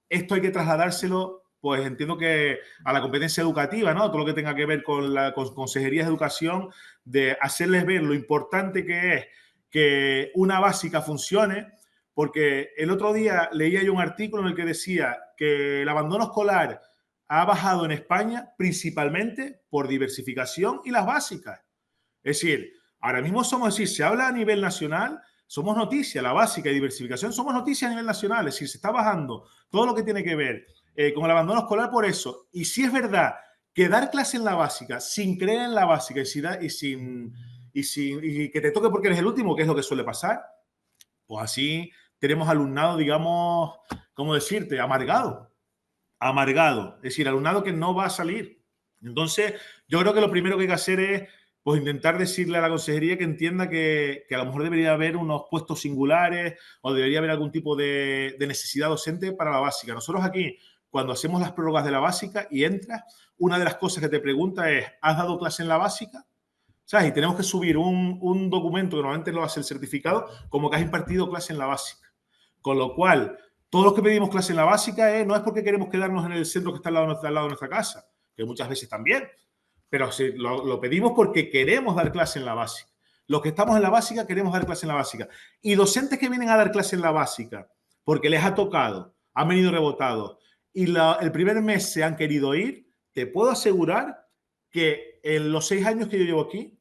esto hay que trasladárselo, pues entiendo que a la competencia educativa, ¿no? Todo lo que tenga que ver con la consejería de educación, de hacerles ver lo importante que es que una básica funcione, porque el otro día leía yo un artículo en el que decía que el abandono escolar ha bajado en España principalmente por diversificación y las básicas. Es decir, ahora mismo se habla a nivel nacional, somos noticia, la básica y diversificación, somos noticia a nivel nacional. Es decir, se está bajando todo lo que tiene que ver con el abandono escolar por eso. Y sí es verdad que dar clase en la básica sin creer en la básica y que te toque porque eres el último, que es lo que suele pasar, pues así tenemos alumnado, digamos, ¿cómo decirte? Amargado. Amargado. Es decir, alumnado que no va a salir. Entonces, yo creo que lo primero que hay que hacer es pues intentar decirle a la consejería que entienda que a lo mejor debería haber unos puestos singulares o debería haber algún tipo de necesidad docente para la básica. Nosotros aquí, cuando hacemos las prórrogas de la básica y entras, una de las cosas que te pregunta es, ¿has dado clase en la básica? ¿Sabes? Y tenemos que subir un documento que normalmente lo hace el certificado como que has impartido clase en la básica. Con lo cual, todos los que pedimos clase en la básica no es porque queremos quedarnos en el centro que está al lado de nuestra casa, que muchas veces también, pero lo pedimos porque queremos dar clase en la básica. Los que estamos en la básica queremos dar clase en la básica. Y docentes que vienen a dar clase en la básica porque les ha tocado, han venido rebotados y el primer mes se han querido ir, te puedo asegurar que en los 6 años que yo llevo aquí,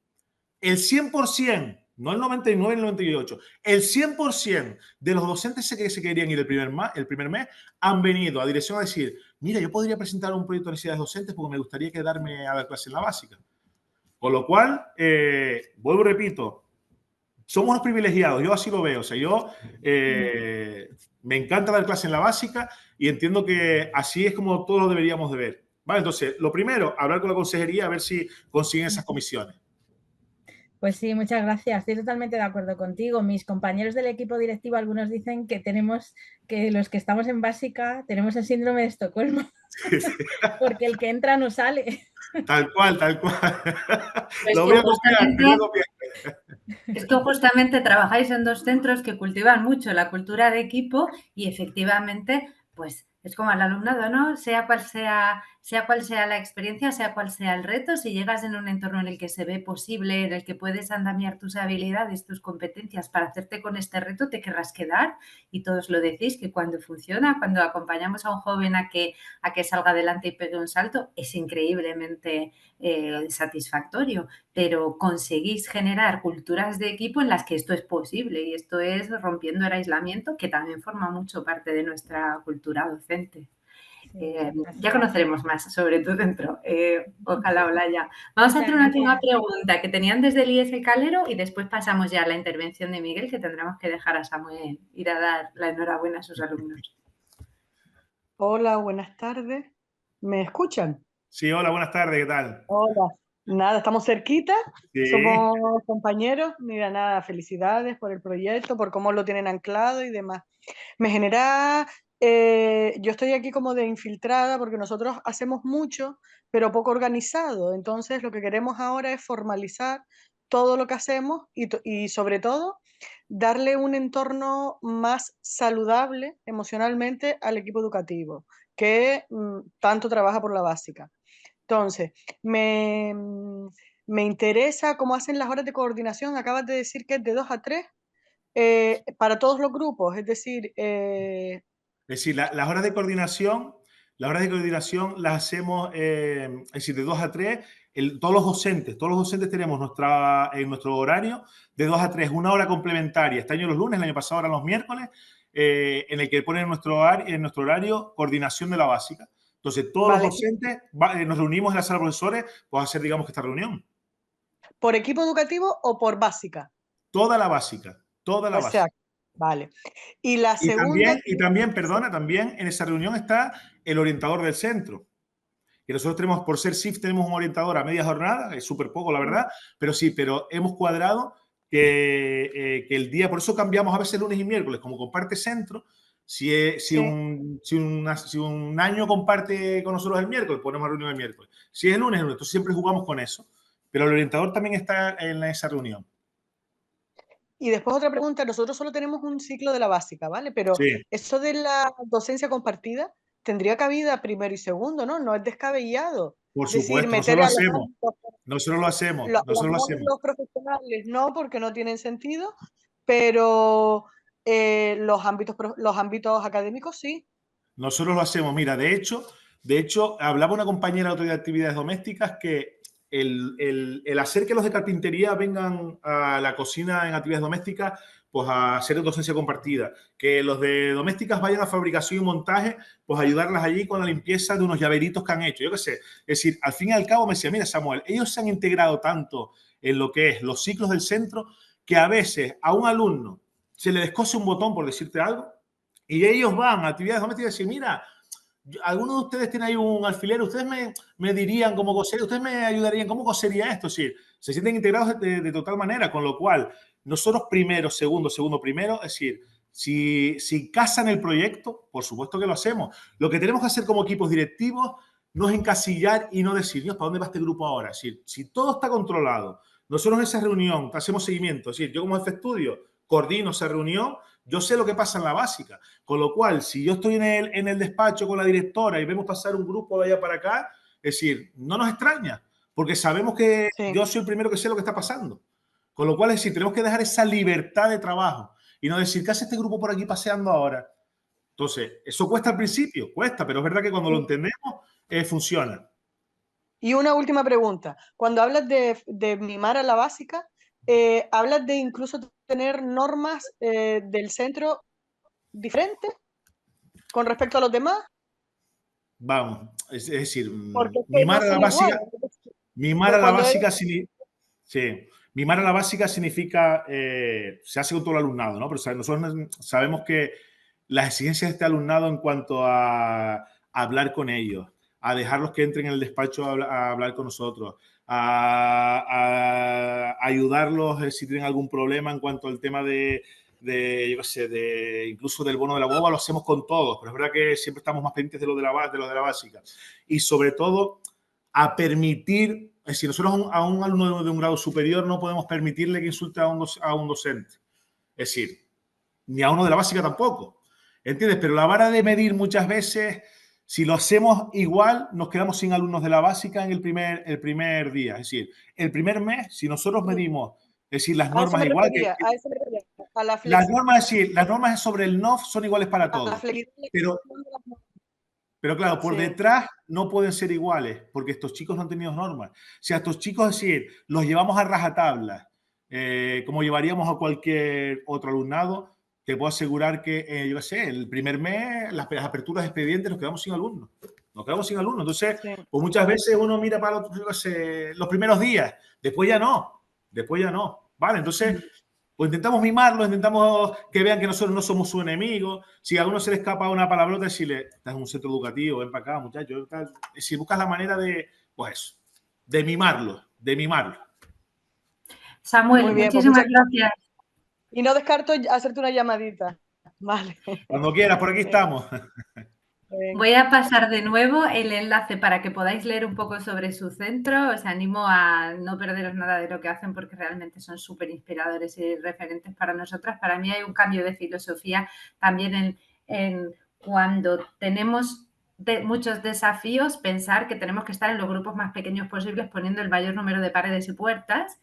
el 100%, no el 99, el 98, el 100% de los docentes que se querían ir el primer mes han venido a dirección a decir, mira, yo podría presentar un proyecto de necesidades docentes porque me gustaría quedarme a dar clase en la básica. Con lo cual, vuelvo y repito, somos unos privilegiados, yo así lo veo. O sea, yo me encanta dar clase en la básica y entiendo que así es como todos lo deberíamos de ver. Vale, entonces, lo primero, hablar con la consejería a ver si consiguen esas comisiones. Pues sí, muchas gracias. Estoy totalmente de acuerdo contigo. Mis compañeros del equipo directivo, algunos dicen que los que estamos en básica, tenemos el síndrome de Estocolmo, porque el que entra no sale. Tal cual, tal cual. Lo voy a copiar. Es que justamente trabajáis en 2 centros que cultivan mucho la cultura de equipo y efectivamente, pues es como al alumnado, ¿no? Sea cual sea la experiencia, sea cual sea el reto, si llegas en un entorno en el que se ve posible, en el que puedes andamiar tus habilidades, tus competencias para hacerte con este reto, te querrás quedar y todos lo decís, que cuando funciona, cuando acompañamos a un joven a que salga adelante y pegue un salto, es increíblemente satisfactorio, pero conseguís generar culturas de equipo en las que esto es posible y esto es rompiendo el aislamiento, que también forma mucho parte de nuestra cultura docente. Ya conoceremos más sobre tu centro. Ojalá, Olaya. Vamos a hacer una última pregunta que tenían desde el IES El Calero y después pasamos ya a la intervención de Miguel, que tendremos que dejar a Samuel ir a dar la enhorabuena a sus alumnos. Hola, buenas tardes. ¿Me escuchan? Sí, hola, buenas tardes, ¿qué tal? Hola. Nada, estamos cerquita, sí. Somos compañeros. Mira, nada, felicidades por el proyecto, por cómo lo tienen anclado y demás. Me genera, yo estoy aquí como de infiltrada porque nosotros hacemos mucho, pero poco organizado. Entonces, lo que queremos ahora es formalizar todo lo que hacemos y sobre todo, darle un entorno más saludable emocionalmente al equipo educativo, que tanto trabaja por la básica. Entonces, me interesa cómo hacen las horas de coordinación. Acabas de decir que es de 2 a 3 para todos los grupos, es decir... Es decir, las horas de coordinación las hacemos, es decir, de 2 a 3, todos los docentes tenemos en nuestro horario de 2 a 3, una hora complementaria. Este año los lunes, el año pasado eran los miércoles, en el que ponen en nuestro horario coordinación de la básica. Entonces, todos los docentes nos reunimos en la sala de profesores, pues a hacer, digamos, que esta reunión. ¿Por equipo educativo o por básica? Toda la básica, toda la básica. Vale. Y la segunda... También en esa reunión está el orientador del centro. Que nosotros tenemos, por ser SIF, tenemos un orientador a media jornada, es súper poco, la verdad, pero hemos cuadrado que el día, por eso cambiamos a veces lunes y miércoles, como comparte centro. Si un año comparte con nosotros el miércoles, ponemos reunión el miércoles. Si es el lunes, entonces siempre jugamos con eso. Pero el orientador también está en esa reunión. Y después otra pregunta, nosotros solo tenemos un ciclo de la básica, ¿vale? Pero eso de la docencia compartida tendría cabida primero y segundo, ¿no? No es descabellado. Por supuesto, nosotros lo hacemos. Los profesionales no, porque no tienen sentido, pero los ámbitos académicos sí. Nosotros lo hacemos. Mira, de hecho, hablaba una compañera otro día de actividades domésticas que el hacer que los de carpintería vengan a la cocina en actividades domésticas, pues a hacer docencia compartida. Que los de domésticas vayan a fabricación y montaje, pues ayudarlas allí con la limpieza de unos llaveritos que han hecho. Yo qué sé. Es decir, al fin y al cabo me decía, mira, Samuel, ellos se han integrado tanto en lo que es los ciclos del centro que a veces a un alumno se le descose un botón, por decirte algo, y ellos van a actividades domésticas y dicen, mira, algunos de ustedes tienen ahí un alfiler, ustedes me dirían cómo coser, ustedes me ayudarían, ¿cómo cosería esto? Sí, se sienten integrados de total manera, con lo cual nosotros primero, segundo, primero, es decir, si casan el proyecto, por supuesto que lo hacemos. Lo que tenemos que hacer como equipos directivos no es encasillar y no decir, Dios, ¿para dónde va este grupo ahora? Es decir, si todo está controlado, nosotros en esa reunión hacemos seguimiento, es decir, yo como jefe de estudio coordino esa reunión, yo sé lo que pasa en la básica. Con lo cual, si yo estoy en el despacho con la directora y vemos pasar un grupo de allá para acá, es decir, no nos extraña, porque sabemos que yo soy el primero que sé lo que está pasando. Con lo cual, es decir, tenemos que dejar esa libertad de trabajo y no decir, ¿qué hace este grupo por aquí paseando ahora? Entonces, eso cuesta al principio, cuesta, pero es verdad que cuando lo entendemos, funciona. Y una última pregunta. Cuando hablas de mimar a la básica, ¿hablas de incluso tener normas del centro diferentes con respecto a los demás? Vamos, es decir, Porque mimar no a la son básica, iguales. mimar a la básica sí, mimar a la básica significa, se hace con todo el alumnado, ¿no? Pero nosotros sabemos que las exigencias de este alumnado en cuanto a hablar con ellos, a dejarlos que entren en el despacho a hablar con nosotros, a ayudarlos si tienen algún problema en cuanto al tema yo qué sé, incluso del bono de la boba, lo hacemos con todos, pero es verdad que siempre estamos más pendientes de lo de la básica. Y sobre todo, a permitir, es decir, nosotros a un alumno de un grado superior no podemos permitirle que insulte a un docente. Es decir, ni a uno de la básica tampoco. ¿Entiendes? Pero la vara de medir muchas veces, si lo hacemos igual, nos quedamos sin alumnos de la básica en el primer día. Es decir, el primer mes, si nosotros medimos, es decir, las normas igual que... A eso me refería, a la Las flexibilidad. normas, es decir, las normas sobre el NOF son iguales para todos. Pero claro, por detrás no pueden ser iguales, porque estos chicos no han tenido normas. O sea, estos chicos, es decir, los llevamos a rajatabla, como llevaríamos a cualquier otro alumnado. Te puedo asegurar que, yo qué sé, el primer mes, las aperturas de expedientes, nos quedamos sin alumnos. Nos quedamos sin alumnos. Entonces, pues muchas veces uno mira para los primeros días, después ya no. Después ya no. ¿Vale? Entonces, pues intentamos mimarlos, intentamos que vean que nosotros no somos su enemigo. Si a alguno se le escapa una palabrota, decirle, estás en un centro educativo, ven para acá, muchachos. Si buscas la manera de, pues, de mimarlo, Samuel, bien, muchísimas gracias. Y no descarto hacerte una llamadita. Vale. Cuando quieras, por aquí estamos. Voy a pasar de nuevo el enlace para que podáis leer un poco sobre su centro. Os animo a no perderos nada de lo que hacen porque realmente son súper inspiradores y referentes para nosotras. Para mí hay un cambio de filosofía también en cuando tenemos muchos desafíos, pensar que tenemos que estar en los grupos más pequeños posibles poniendo el mayor número de paredes y puertas.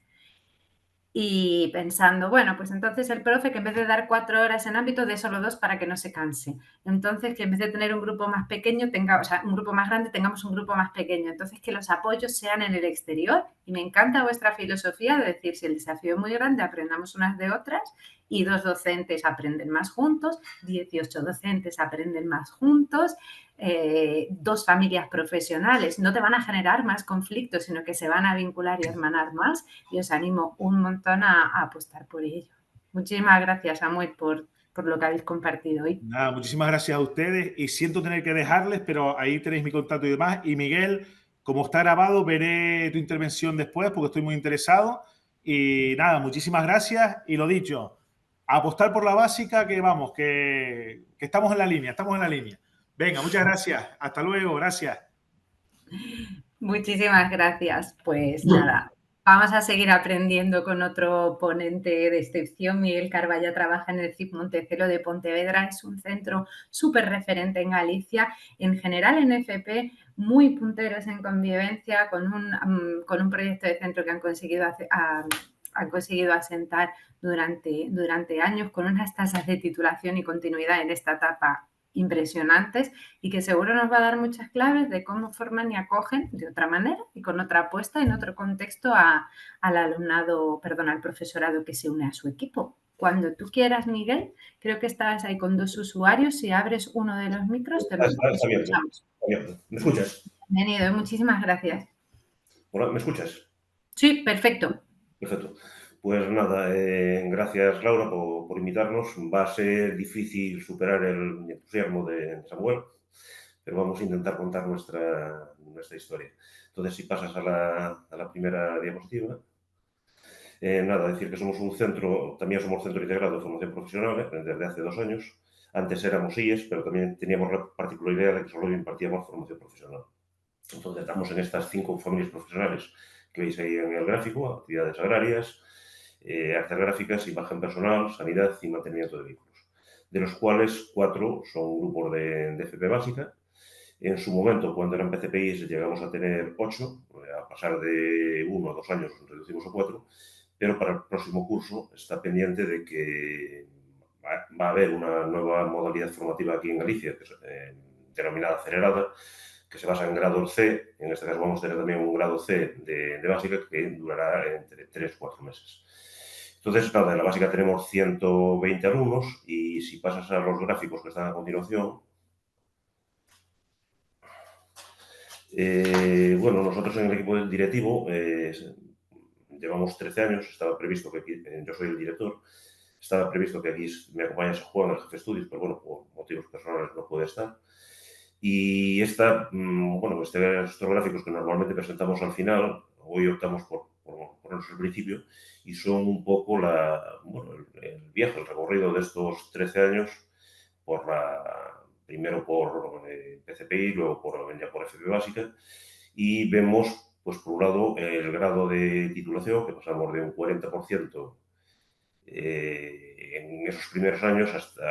Y pensando, bueno, pues entonces el profe que en vez de dar 4 horas en ámbito dé solo 2 para que no se canse. Entonces que en vez de tener un grupo más pequeño, un grupo más grande, tengamos un grupo más pequeño. Entonces que los apoyos sean en el exterior. Y me encanta vuestra filosofía de decir, si el desafío es muy grande, aprendamos unas de otras y 2 docentes aprenden más juntos, 18 docentes aprenden más juntos, 2 familias profesionales no te van a generar más conflictos, sino que se van a vincular y hermanar más, y os animo un montón a apostar por ello. Muchísimas gracias, Samuel, por lo que habéis compartido hoy. Nada, muchísimas gracias a ustedes y siento tener que dejarles, pero ahí tenéis mi contacto y demás. Y Miguel, como está grabado, veré tu intervención después porque estoy muy interesado. Y nada, muchísimas gracias y lo dicho, a apostar por la básica que vamos, que estamos en la línea, Venga, muchas gracias. Hasta luego, gracias. Muchísimas gracias. Pues nada, vamos a seguir aprendiendo con otro ponente de excepción. Miguel Carballa trabaja en el CIP Montecelo de Pontevedra. Es un centro súper referente en Galicia. En general, en FP, muy punteros en convivencia, con un proyecto de centro que han conseguido asentar durante años, con unas tasas de titulación y continuidad en esta etapa impresionantes, y que seguro nos va a dar muchas claves de cómo forman y acogen de otra manera y con otra apuesta en otro contexto al profesorado que se une a su equipo. Cuando tú quieras, Miguel, creo que estabas ahí con 2 usuarios. Si abres uno de los micros, te Está abierto, escuchamos. está abierto. ¿Me escuchas? Bienvenido, muchísimas gracias. Hola, ¿me escuchas? Sí, perfecto. Perfecto. Pues nada, gracias Laura por invitarnos. Va a ser difícil superar el entusiasmo de Samuel, pero vamos a intentar contar nuestra historia. Entonces, si pasas a la primera diapositiva. Nada, decir que somos un centro, también somos centro integrado de formación profesional desde hace 2 años. Antes éramos IES, pero también teníamos la particularidad de que solo impartíamos formación profesional. Entonces, estamos en estas 5 familias profesionales que veis ahí en el gráfico: actividades agrarias, artes gráficas, imagen personal, sanidad y mantenimiento de vehículos, de los cuales 4 son grupos de FP básica. En su momento, cuando eran PCPIs, llegamos a tener 8, a pasar de 1 a 2 años reducimos a 4, pero para el próximo curso está pendiente de que va a haber una nueva modalidad formativa aquí en Galicia, que es denominada acelerada, que se basa en grado C. En este caso vamos a tener también un grado C de básica que durará entre 3 y 4 meses. Entonces, nada, en la básica tenemos 120 alumnos y si pasas a los gráficos que están a continuación, bueno, nosotros en el equipo del directivo llevamos 13 años, estaba previsto que aquí, yo soy el director, estaba previsto que aquí me acompañase Juan, el jefe de estudios, pero bueno, por motivos personales no puede estar. Y bueno, estos gráficos que normalmente presentamos al final, hoy optamos por ponerlos al principio, y son un poco el viaje, el recorrido de estos 13 años, primero por PCPI, luego ya por FP básica, y vemos, pues por un lado, el grado de titulación, que pasamos de un 40% en esos primeros años hasta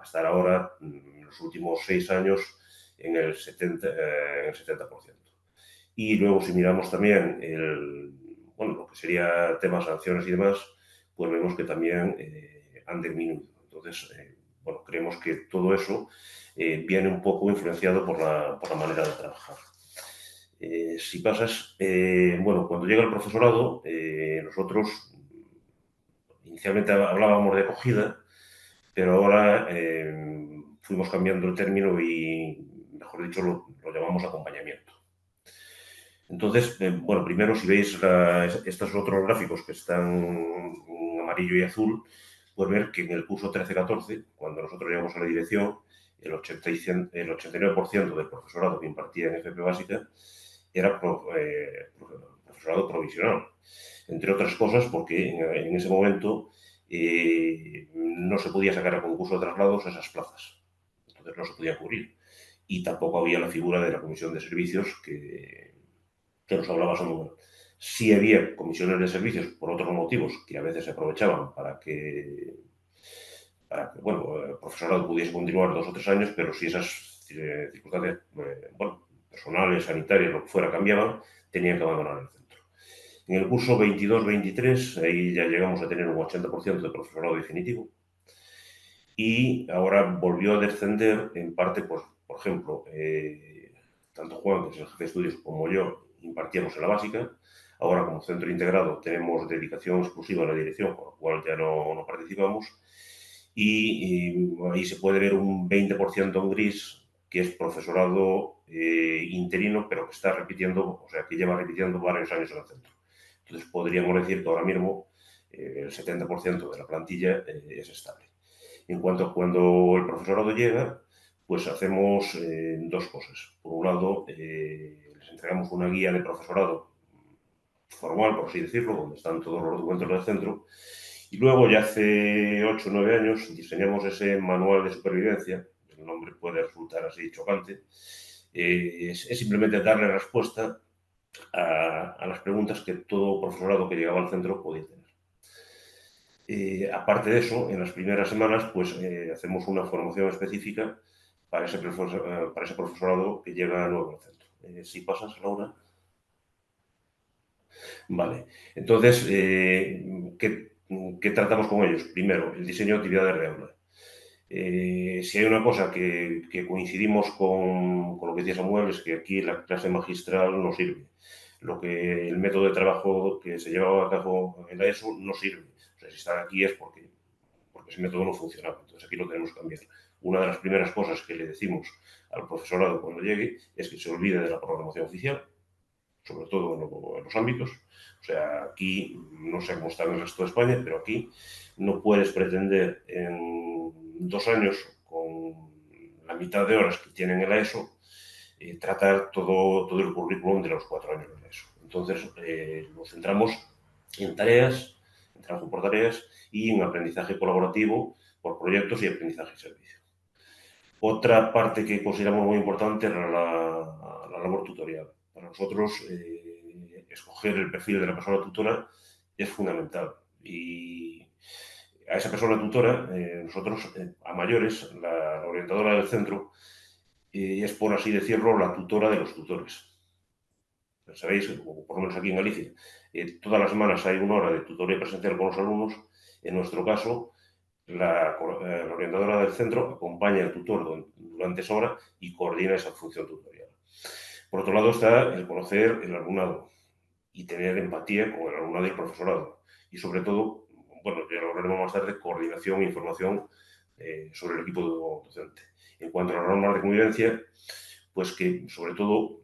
estar ahora, en los últimos 6 años, en el 70%. Y luego, si miramos también lo que sería temas sanciones y demás, pues vemos que también han disminuido. Entonces, bueno, creemos que todo eso viene un poco influenciado por la manera de trabajar. Si pasas, bueno, cuando llega el profesorado, nosotros inicialmente hablábamos de acogida, pero ahora fuimos cambiando el término y, mejor dicho, lo llamamos acompañamiento. Entonces, bueno, primero, si veis estos otros gráficos que están en amarillo y azul, pues ver que en el curso 13-14, cuando nosotros llegamos a la dirección, el 89% del profesorado que impartía en FP básica era profesorado provisional. Entre otras cosas, porque en ese momento no se podía sacar a concurso de traslados esas plazas. Entonces no se podía cubrir. Y tampoco había la figura de la comisión de servicios que nos hablaba Samuel. Sí había comisiones de servicios por otros motivos que a veces se aprovechaban para que bueno, el profesorado pudiese continuar 2 o 3 años, pero si esas circunstancias personales, sanitarias, lo que fuera, cambiaban, tenían que abandonar el centro. En el curso 22-23, ahí ya llegamos a tener un 80% de profesorado definitivo. Y ahora volvió a descender, en parte, pues, por ejemplo, tanto Juan, que es el jefe de estudios, como yo, impartíamos en la básica. Ahora, como centro integrado, tenemos dedicación exclusiva a la dirección, con lo cual ya no participamos. Y ahí se puede ver un 20% en gris, que es profesorado interino, pero que está repitiendo, o sea, que lleva repitiendo varios años en el centro. Entonces, podríamos decir que ahora mismo el 70% de la plantilla es estable. En cuanto a cuando el profesorado llega, pues hacemos 2 cosas. Por un lado, les entregamos una guía de profesorado formal, por así decirlo, donde están todos los documentos del centro. Y luego, ya hace 8 o 9 años, diseñamos ese manual de supervivencia. El nombre puede resultar así chocante. Es simplemente darle respuesta a las preguntas que todo profesorado que llegaba al centro podía tener. Aparte de eso, en las primeras semanas, pues hacemos una formación específica para ese profesorado que llega nuevo al centro. Si pasas, Laura. Vale. Entonces, ¿qué tratamos con ellos? Primero, el diseño de actividades de aula. Si hay una cosa que coincidimos con lo que decía Samuel, es que aquí la clase magistral no sirve. El método de trabajo que se llevaba a cabo en la ESO no sirve. O sea, si están aquí es porque ese método no funcionaba. Entonces aquí lo tenemos que cambiar. Una de las primeras cosas que le decimos al profesorado cuando llegue es que se olvide de la programación oficial, sobre todo en los ámbitos. O sea, aquí, no sé cómo está en el resto de España, pero aquí no puedes pretender en 2 años, con la mitad de horas que tienen en la ESO, tratar todo el currículum de los 4 años de la ESO. Entonces, nos centramos en tareas, en trabajo por tareas y en aprendizaje colaborativo por proyectos y aprendizaje y servicio. Otra parte que consideramos muy importante era la labor tutorial. Para nosotros, escoger el perfil de la persona tutora es fundamental. Y a esa persona tutora, nosotros, a mayores, la orientadora del centro, es, por así decirlo, la tutora de los tutores. Sabéis, por lo menos aquí en Galicia, todas las semanas hay 1 hora de tutoría presencial con los alumnos. En nuestro caso, la orientadora del centro acompaña al tutor durante esa hora y coordina esa función tutorial. Por otro lado está el conocer el alumnado y tener empatía con el alumnado y el profesorado. Y sobre todo, bueno, ya lo hablaremos más tarde, coordinación e información sobre el equipo docente. En cuanto a las normas de convivencia, pues que sobre todo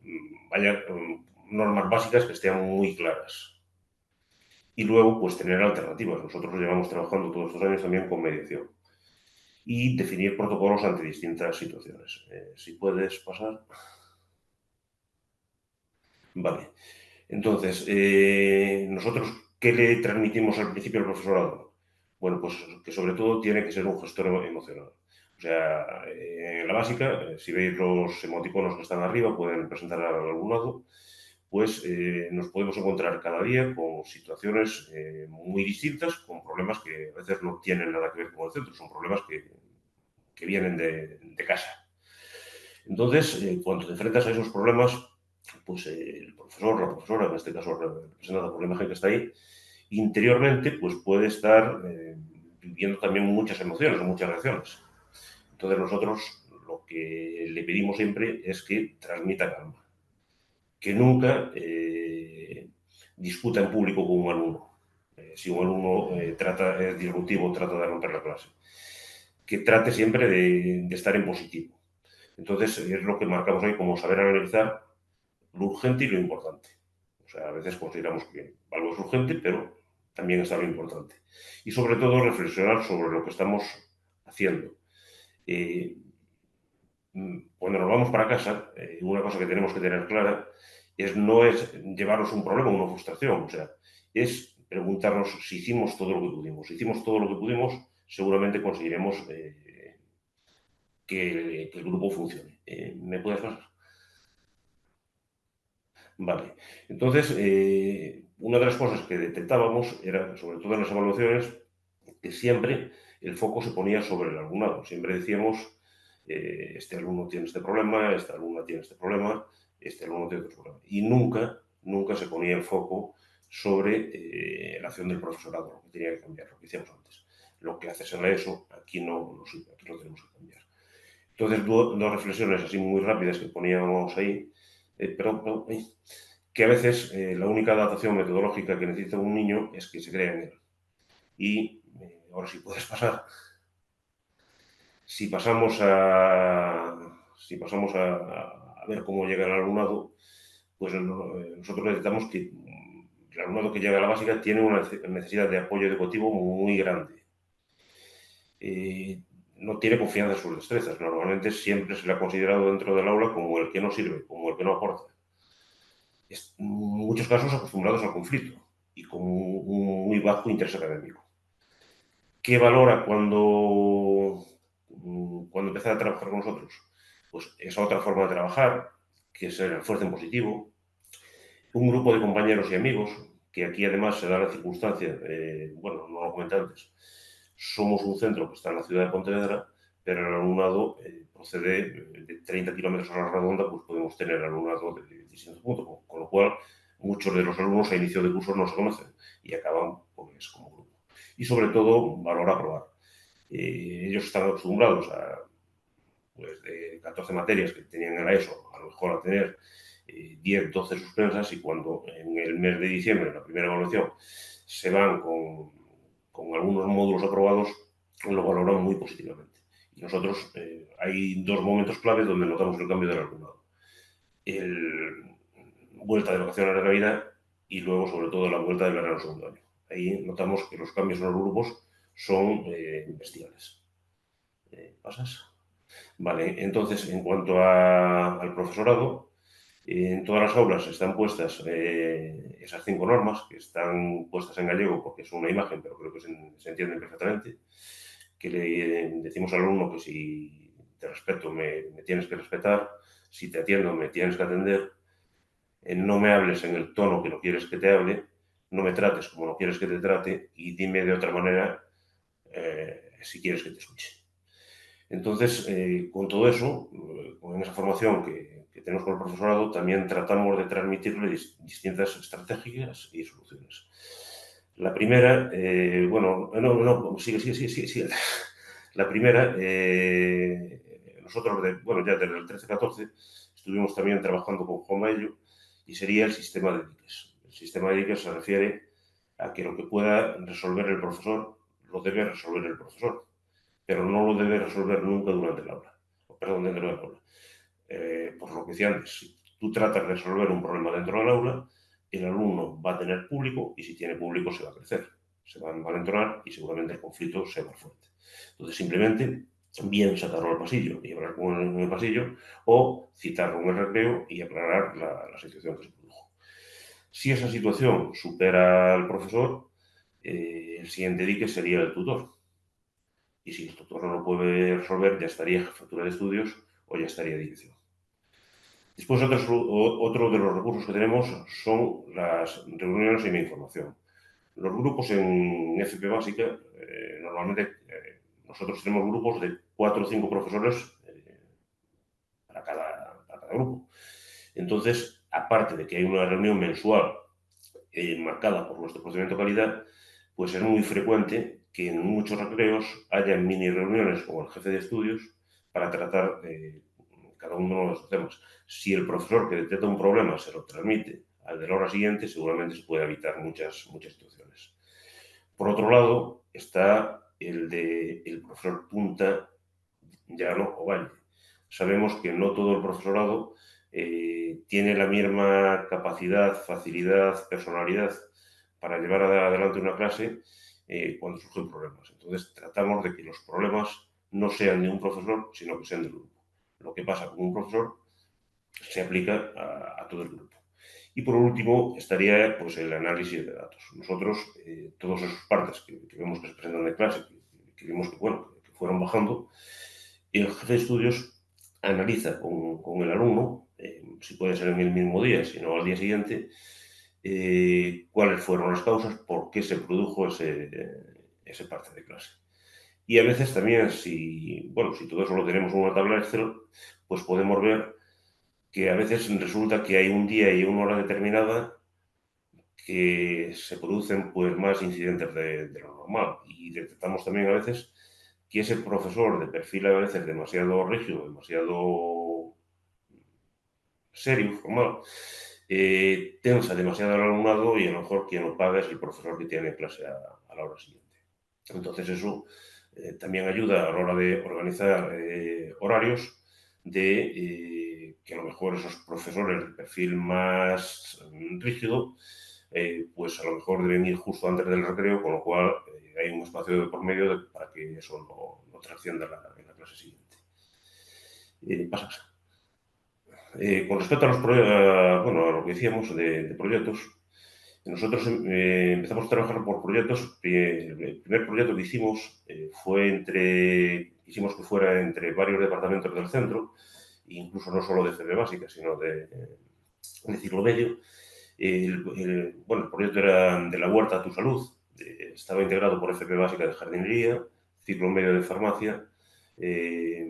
haya normas básicas que estén muy claras. Y luego, pues tener alternativas. Nosotros llevamos trabajando todos estos años también con mediación. Y definir protocolos ante distintas situaciones. Si puedes pasar. Vale. Entonces, nosotros, ¿qué le transmitimos al principio al profesorado? Bueno, pues que sobre todo tiene que ser un gestor emocional. O sea, en la básica, si veis los emoticonos que están arriba, pueden presentar al alumnado, pues nos podemos encontrar cada día con situaciones muy distintas, con problemas que a veces no tienen nada que ver con el centro, son problemas que vienen de casa. Entonces, cuando te enfrentas a esos problemas, pues el profesor, la profesora, en este caso representada por la imagen que está ahí, interiormente pues puede estar viviendo también muchas emociones o muchas reacciones. Entonces nosotros lo que le pedimos siempre es que transmita calma, que nunca discuta en público con un alumno. Si un alumno es disruptivo, trata de romper la clase. Que trate siempre de estar en positivo. Entonces es lo que marcamos ahí como saber analizar lo urgente y lo importante. O sea, a veces consideramos que algo es urgente, pero también está lo importante. Y sobre todo reflexionar sobre lo que estamos haciendo. Cuando nos vamos para casa, una cosa que tenemos que tener clara no es llevarnos un problema o una frustración, o sea, es preguntarnos si hicimos todo lo que pudimos. Si hicimos todo lo que pudimos, seguramente conseguiremos que el grupo funcione. ¿Me puedes pasar? Vale. Entonces, una de las cosas que detectábamos era, sobre todo en las evaluaciones, que siempre el foco se ponía sobre el alumnado. Siempre decíamos, este alumno tiene este problema, esta alumna tiene este problema, este alumno tiene otro problema. Y nunca se ponía el foco sobre la acción del profesorado, lo que tenía que cambiar, lo que decíamos antes. Lo que haces en la ESO, aquí no tenemos que cambiar. Entonces, dos reflexiones así muy rápidas que poníamos ahí, que a veces la única adaptación metodológica que necesita un niño es que se crea en él. Y ahora sí puedes pasar. Si pasamos a ver cómo llega el alumnado, pues nosotros necesitamos que el alumnado que llega a la básica tiene una necesidad de apoyo educativo muy grande. No tiene confianza en sus destrezas. Normalmente siempre se le ha considerado dentro del aula como el que no sirve, como el que no aporta. En muchos casos acostumbrados al conflicto y con un muy bajo interés académico. ¿Qué valora cuando empieza a trabajar con nosotros? Pues esa otra forma de trabajar, que se refuerce en positivo. Un grupo de compañeros y amigos, que aquí además se da la circunstancia, bueno, no lo comenté antes, somos un centro que está en la ciudad de Pontevedra, pero el alumnado procede de 30 kilómetros a la redonda, pues podemos tener alumnado de distintos puntos, con lo cual muchos de los alumnos a inicio de curso no se conocen y acaban pues, como grupo. Y sobre todo, valor aprobar. Ellos están acostumbrados a, pues, de 14 materias que tenían en la ESO, a lo mejor a tener 10, 12 suspensas, y cuando en el mes de diciembre, en la primera evaluación, se van con con algunos módulos aprobados lo valoran muy positivamente. Y nosotros hay 2 momentos claves donde notamos el cambio del alumnado. Vuelta de vacaciones de Navidad y luego, sobre todo, la vuelta de verano segundo año. Ahí notamos que los cambios en los grupos son bestiales. ¿Pasas? Vale, entonces, en cuanto al profesorado, en todas las aulas están puestas esas 5 normas, que están puestas en gallego porque es una imagen, pero creo que se entienden perfectamente, que le decimos al alumno que si te respeto me tienes que respetar, si te atiendo me tienes que atender, no me hables en el tono que no quieres que te hable, no me trates como no quieres que te trate y dime de otra manera si quieres que te escuche. Entonces, con todo eso, con esa formación que tenemos con el profesorado, también tratamos de transmitirle distintas estrategias y soluciones. La primera, sigue. La primera, nosotros, ya desde el 13-14, estuvimos también trabajando con Juan Mayo y sería el sistema de diques. El sistema de diques se refiere a que lo que pueda resolver el profesor, lo debe resolver el profesor, pero no lo debe resolver nunca durante el aula. Dentro del aula. Por lo que decía antes, si tú tratas de resolver un problema dentro del aula, el alumno va a tener público y si tiene público se va a crecer, se va a envalentonar y seguramente el conflicto se va a fuerte. Entonces, simplemente, bien sacarlo al pasillo y hablar con él en el pasillo o citarlo en el recreo y aclarar la situación que se produjo. Si esa situación supera al profesor, el siguiente dique sería el tutor. Y si el tutor no lo puede resolver, ya estaría jefatura de estudios o ya estaría dirección. Después, otro de los recursos que tenemos son las reuniones y mi información. Los grupos en FP Básica, normalmente nosotros tenemos grupos de 4 o 5 profesores para cada grupo. Entonces, aparte de que hay una reunión mensual marcada por nuestro procedimiento de calidad, pues es muy frecuente que en muchos recreos haya mini reuniones con el jefe de estudios para tratar cada uno de los temas. Si el profesor que detecta un problema se lo transmite al de la hora siguiente, seguramente se puede evitar muchas situaciones. Por otro lado, está el profesor punta, llano o valle. Sabemos que no todo el profesorado tiene la misma capacidad, facilidad, personalidad para llevar adelante una clase cuando surgen problemas. Entonces, tratamos de que los problemas no sean de un profesor, sino que sean del grupo. Lo que pasa con un profesor se aplica a todo el grupo. Y por último, estaría pues, el análisis de datos. Nosotros, todas esas partes que vemos que se presentan de clase, que vimos que fueron bajando, el jefe de estudios analiza con el alumno, si puede ser en el mismo día, si no al día siguiente, cuáles fueron las causas, por qué se produjo ese parte de clase. Y a veces también, si todo eso lo tenemos en una tabla Excel, pues podemos ver que a veces resulta que hay un día y una hora determinada que se producen pues, más incidentes de lo normal. Y detectamos también a veces que ese profesor de perfil a veces demasiado rígido, demasiado serio, formal, tensa demasiado al alumnado y a lo mejor quien lo paga es el profesor que tiene clase a la hora siguiente. Entonces eso también ayuda a la hora de organizar horarios de que a lo mejor esos profesores de perfil más rígido pues a lo mejor deben ir justo antes del recreo, con lo cual hay un espacio de por medio para que eso no trascienda en la clase siguiente. Pasas. Con respecto a lo que decíamos de proyectos, nosotros empezamos a trabajar por proyectos. El primer proyecto que hicimos quisimos que fuera entre varios departamentos del centro, incluso no solo de FP Básica, sino de ciclo medio. El proyecto era de la huerta a tu salud. Estaba integrado por FP Básica de jardinería, ciclo medio de farmacia,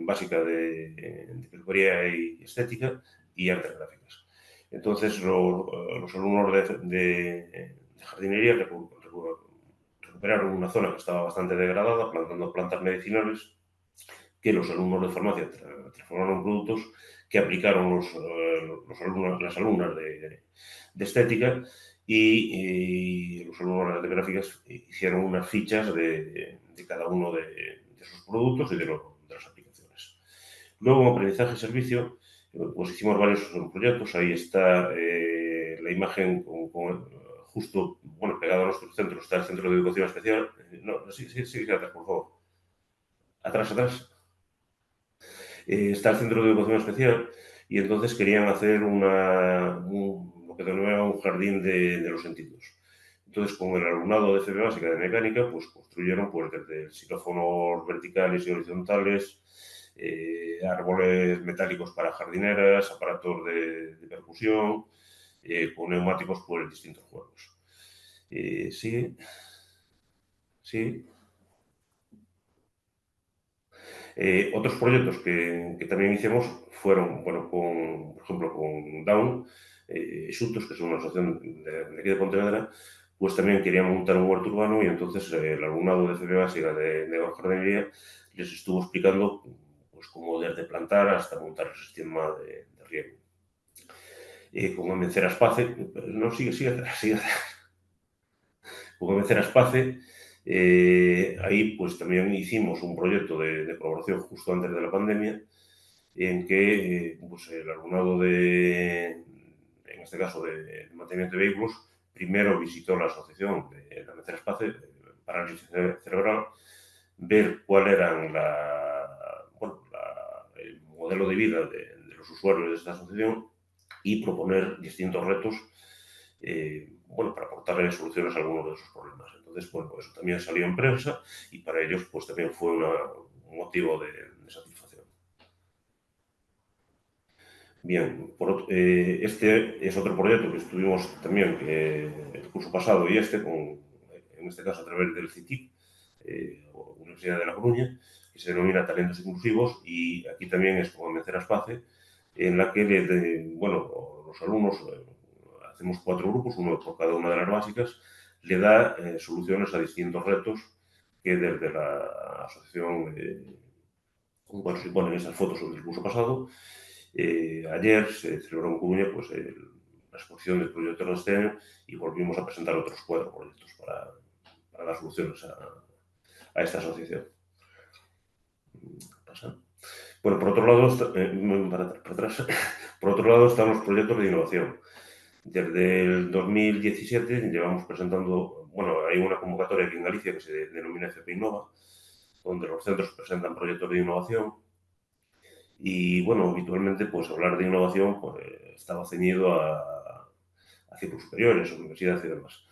básica de peluquería y estética y artes gráficas. Entonces, los alumnos de jardinería recuperaron una zona que estaba bastante degradada, plantando plantas medicinales, que los alumnos de farmacia transformaron en productos que aplicaron las alumnas de estética y los alumnos de gráficas hicieron unas fichas de cada uno de esos productos y de las aplicaciones. Luego, en aprendizaje y servicio, pues hicimos varios proyectos. Ahí está la imagen justo, bueno, pegado a nuestro centro, está el Centro de Educación Especial. No, sí, atrás, por favor. Atrás. Está el Centro de Educación Especial y entonces querían hacer lo que denominaban un jardín de los sentidos. Entonces, con el alumnado de FP Básica de Mecánica, pues construyeron pues, desde xilófonos verticales y horizontales, árboles metálicos para jardineras, aparatos de percusión, con neumáticos por distintos juegos. Sí. Otros proyectos que también hicimos fueron, bueno, por ejemplo, con Down, Xuntos, que es una asociación de aquí de Pontevedra, pues también querían montar un huerto urbano y entonces el alumnado de FP Básica de jardinería les estuvo explicando pues, cómo desde plantar hasta montar el sistema de riego. Con Amencera Espace, no, sigue atrás. Con Amencera Espace, ahí pues también hicimos un proyecto de colaboración justo antes de la pandemia en que pues, el alumnado en este caso de mantenimiento de vehículos, primero visitó la asociación de Amencera Espace, parálisis cerebral, ver cuál era el modelo de vida de los usuarios de esta asociación y proponer distintos retos para aportarle soluciones a algunos de esos problemas. Entonces, bueno, eso también salió en prensa y para ellos pues también fue un motivo de satisfacción. Bien, este es otro proyecto que estuvimos también el curso pasado y en este caso a través del CITIC, Universidad de La Coruña, que se denomina Talentos Inclusivos y aquí también es como Amencera Espace, en la que los alumnos hacemos 4 grupos, uno por cada una de las básicas, le da soluciones a distintos retos que desde la asociación, se ponen esas fotos del curso pasado. Ayer se celebró en Coruña pues, la exposición del proyecto de este año y volvimos a presentar otros 4 proyectos para dar soluciones a esta asociación. Bueno, por otro lado están los proyectos de innovación. Desde el 2017 llevamos presentando, hay una convocatoria aquí en Galicia que se denomina FP Innova, donde los centros presentan proyectos de innovación y, habitualmente pues hablar de innovación pues, estaba ceñido a ciclos superiores, universidades y demás.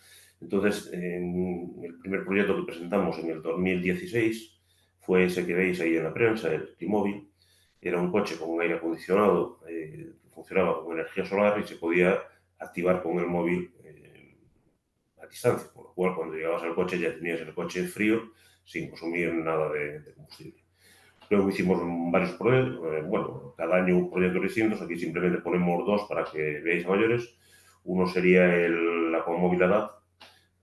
Entonces, el primer proyecto que presentamos en el 2016 fue ese que veis ahí en la prensa, el Trimóvil. Era un coche con aire acondicionado, que funcionaba con energía solar y se podía activar con el móvil a distancia, con lo cual cuando llegabas al coche ya tenías el coche frío sin consumir nada de combustible. Luego hicimos varios proyectos, cada año un proyecto distintos, aquí simplemente ponemos 2 para que veáis a mayores. Uno sería la Conmovilidad,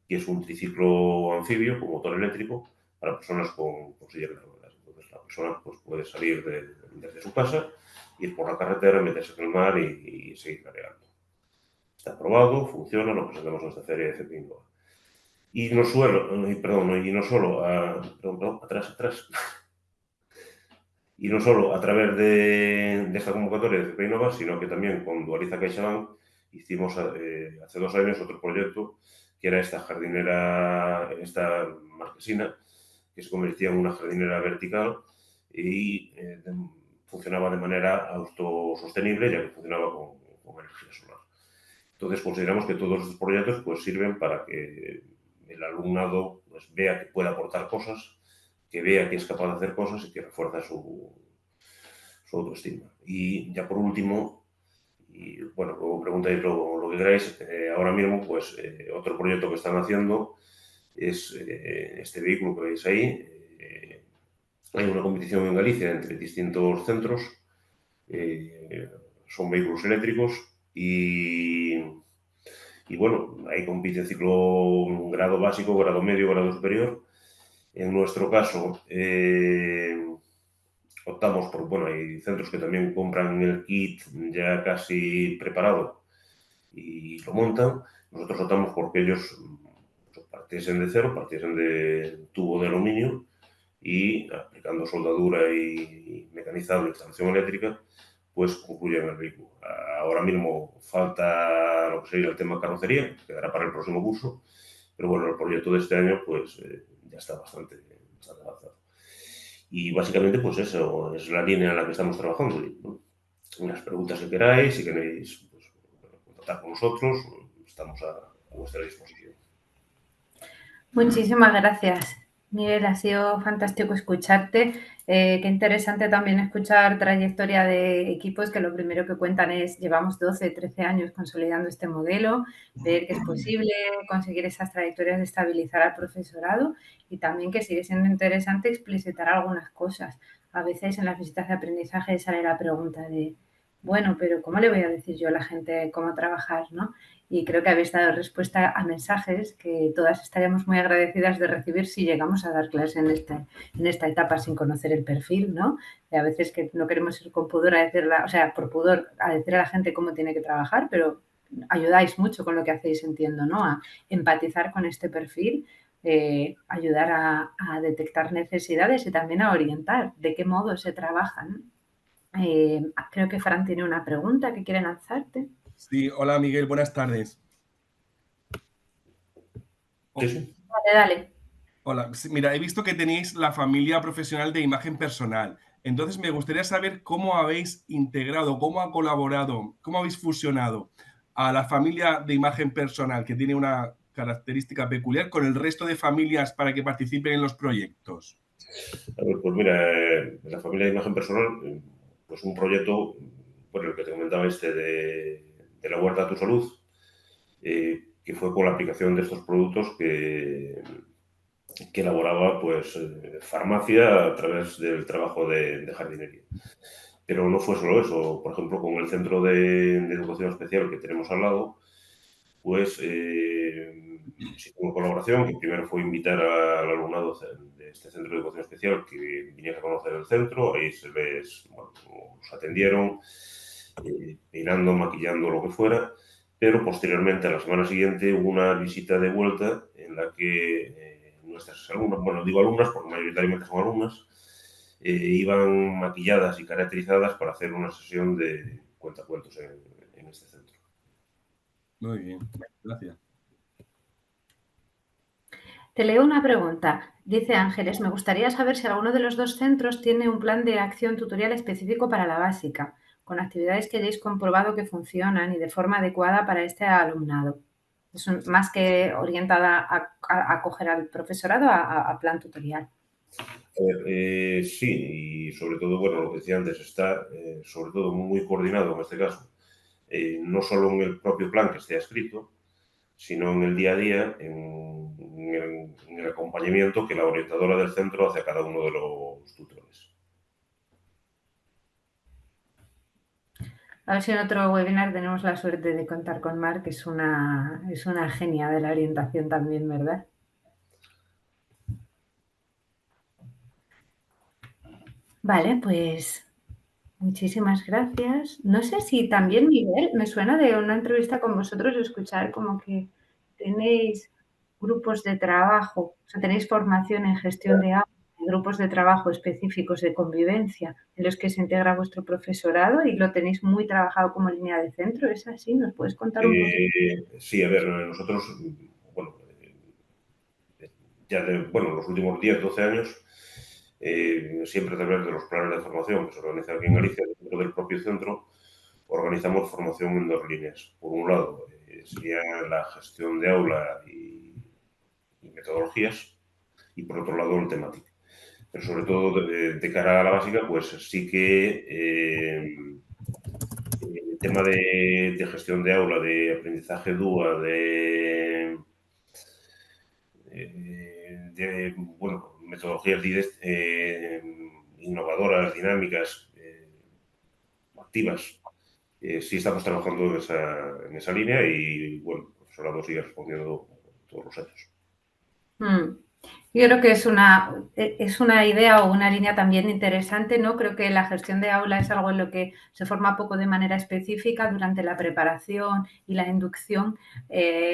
que es un triciclo anfibio con motor eléctrico para personas con silla de ruedas. Entonces la persona pues, puede salir desde su casa, ir por la carretera, meterse en el mar y seguir navegando. Está aprobado, funciona, lo presentamos en esta feria de FP Innova. Y no solo, atrás. Y no solo a través de esta convocatoria de FP Innova, sino que también con Dualiza CaixaBank hicimos hace 2 años otro proyecto que era esta jardinera, esta marquesina, que se convertía en una jardinera vertical y funcionaba de manera autosostenible, ya que funcionaba con energía solar. Entonces consideramos que todos estos proyectos pues, sirven para que el alumnado pues, vea que puede aportar cosas, que vea que es capaz de hacer cosas y que refuerza su autoestima. Y ya por último, luego preguntáis lo que queráis, ahora mismo pues otro proyecto que están haciendo es este vehículo que veis ahí. Hay una competición en Galicia entre distintos centros, son vehículos eléctricos y ahí compite ciclo grado básico, grado medio, grado superior. En nuestro caso, optamos por, hay centros que también compran el kit ya casi preparado y lo montan. Nosotros optamos porque ellos partiesen de cero, partiesen de tubo de aluminio y aplicando soldadura y mecanizado, instalación eléctrica, pues concluyen el vehículo. Ahora mismo falta lo que sería el tema carrocería, que quedará para el próximo curso, pero bueno, el proyecto de este año pues ya está bastante avanzado. Y básicamente pues eso es la línea en la que estamos trabajando. ¿No? Las preguntas que queráis, si queréis pues, contactar con nosotros, estamos a vuestra disposición. Muchísimas gracias, Miguel. Ha sido fantástico escucharte. Qué interesante también escuchar trayectoria de equipos que lo primero que cuentan es llevamos 12, 13 años consolidando este modelo, ver que es posible conseguir esas trayectorias de estabilizar al profesorado y también que sigue siendo interesante explicitar algunas cosas. A veces en las visitas de aprendizaje sale la pregunta de, bueno, pero ¿cómo le voy a decir yo a la gente cómo trabajar, no? Y creo que habéis dado respuesta a mensajes que todas estaríamos muy agradecidas de recibir si llegamos a dar clases en esta etapa sin conocer el perfil, ¿no? Y a veces que no queremos ir con pudor a decirla, o sea, por pudor a decir a la gente cómo tiene que trabajar, pero ayudáis mucho con lo que hacéis, entiendo, ¿no? A empatizar con este perfil, ayudar a detectar necesidades y también a orientar de qué modo se trabajan. Creo que Fran tiene una pregunta que quiere lanzarte. Sí, hola Miguel, buenas tardes. Sí. Dale. Hola, sí, mira, he visto que tenéis la familia profesional de imagen personal. Entonces me gustaría saber cómo habéis integrado, cómo ha colaborado, cómo habéis fusionado a la familia de imagen personal, que tiene una característica peculiar, con el resto de familias para que participen en los proyectos. A ver, pues mira, la familia de imagen personal, pues un proyecto, bueno, el que te comentaba de la huerta a tu salud, que fue con la aplicación de estos productos que elaboraba pues farmacia a través del trabajo de jardinería. Pero no fue solo eso, por ejemplo, con el centro de educación especial que tenemos al lado, pues sí tuvo colaboración, que primero fue invitar al alumnado de este centro de educación especial que viniera a conocer el centro, ahí se les, bueno, los atendieron, peinando, maquillando, lo que fuera, pero posteriormente, a la semana siguiente, hubo una visita de vuelta en la que nuestras alumnas, bueno, digo alumnas porque mayoritariamente son alumnas, iban maquilladas y caracterizadas para hacer una sesión de cuentacuentos en este centro. Muy bien, gracias. Te leo una pregunta. Dice Ángeles, me gustaría saber si alguno de los dos centros tiene un plan de acción tutorial específico para la básica, con actividades que hayáis comprobado que funcionan y de forma adecuada para este alumnado. Es más que orientada a acoger al profesorado a plan tutorial. Sí, y sobre todo, bueno, lo que decía antes, está sobre todo muy coordinado en este caso, no solo en el propio plan que esté escrito, sino en el día a día, en el acompañamiento que la orientadora del centro hace a cada uno de los tutores. A ver si en otro webinar tenemos la suerte de contar con Mar, que es una genia de la orientación también, ¿verdad? Vale, pues muchísimas gracias. No sé si también, Miguel, me suena de una entrevista con vosotros escuchar como que tenéis grupos de trabajo, o sea, tenéis formación en gestión de aula, grupos de trabajo específicos de convivencia en los que se integra vuestro profesorado y lo tenéis muy trabajado como línea de centro. ¿Es así? ¿Nos puedes contar un poquito? Sí, a ver, nosotros, bueno, ya los últimos 10, 12 años, siempre a través de los planes de formación que se organizan aquí en Galicia, dentro del propio centro, organizamos formación en dos líneas. Por un lado, sería la gestión de aula y metodologías, y por otro lado, el temático. Pero sobre todo, de cara a la básica, pues sí que el tema de gestión de aula, de aprendizaje DUA, bueno, metodologías innovadoras, dinámicas, activas. Sí estamos trabajando en esa línea y, bueno, el profesorado sigue respondiendo todos los años. Yo creo que es una idea o una línea también interesante, ¿no? Creo que la gestión de aula es algo en lo que se forma poco de manera específica durante la preparación y la inducción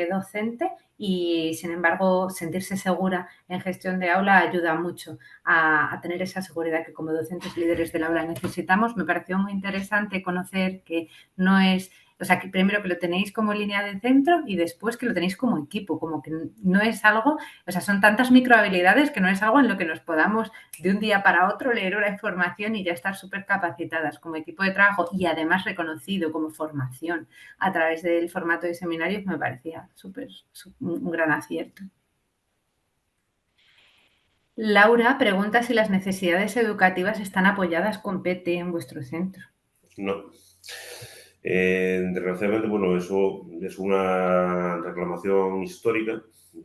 docente y, sin embargo, sentirse segura en gestión de aula ayuda mucho a tener esa seguridad que como docentes líderes del aula necesitamos. Me pareció muy interesante conocer que no es... O sea, que primero que lo tenéis como línea de centro y después que lo tenéis como equipo, como que no es algo, o sea, son tantas microhabilidades que no es algo en lo que nos podamos de un día para otro leer una información y ya estar súper capacitadas como equipo de trabajo y además reconocido como formación a través del formato de seminarios, me parecía un gran acierto. Laura pregunta si las necesidades educativas están apoyadas con PT en vuestro centro. No. Desgraciadamente, bueno, eso es una reclamación histórica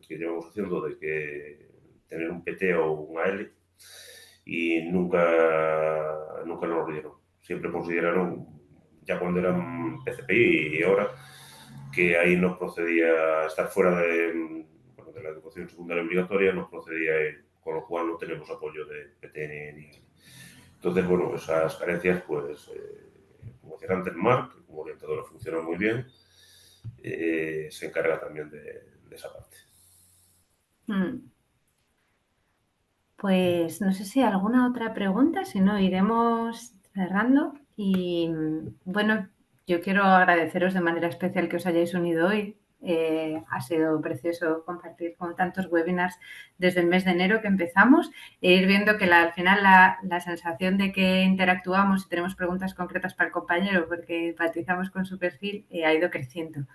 que llevamos haciendo de que tener un PT o un AL y nunca nos lo dieron. Siempre consideraron, ya cuando eran PCPI y ahora, que ahí nos procedía estar fuera de la educación secundaria obligatoria, nos procedía, con lo cual no tenemos apoyo de PT ni AL. Entonces, bueno, esas carencias, pues, como decía antes, Marc, que como orientadora funciona muy bien, se encarga también de esa parte. Pues no sé si hay alguna otra pregunta, si no iremos cerrando. Y bueno, yo quiero agradeceros de manera especial que os hayáis unido hoy. Ha sido precioso compartir con tantos webinars desde el mes de enero que empezamos e ir viendo que al final la sensación de que interactuamos y tenemos preguntas concretas para el compañero porque empatizamos con su perfil ha ido creciendo.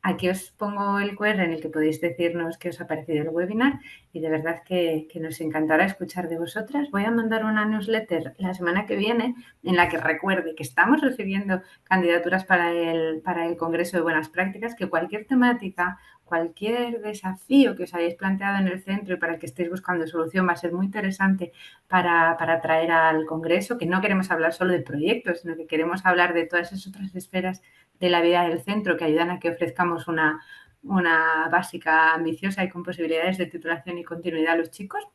Aquí os pongo el QR en el que podéis decirnos qué os ha parecido el webinar y de verdad que nos encantará escuchar de vosotras. Voy a mandar una newsletter la semana que viene en la que recuerde que estamos recibiendo candidaturas para el Congreso de Buenas Prácticas, que cualquier temática, cualquier desafío que os hayáis planteado en el centro y para el que estéis buscando solución va a ser muy interesante para traer al Congreso, que no queremos hablar solo de proyectos, sino que queremos hablar de todas esas otras esferas de la vida del centro que ayudan a que ofrezcamos una básica ambiciosa y con posibilidades de titulación y continuidad a los chicos.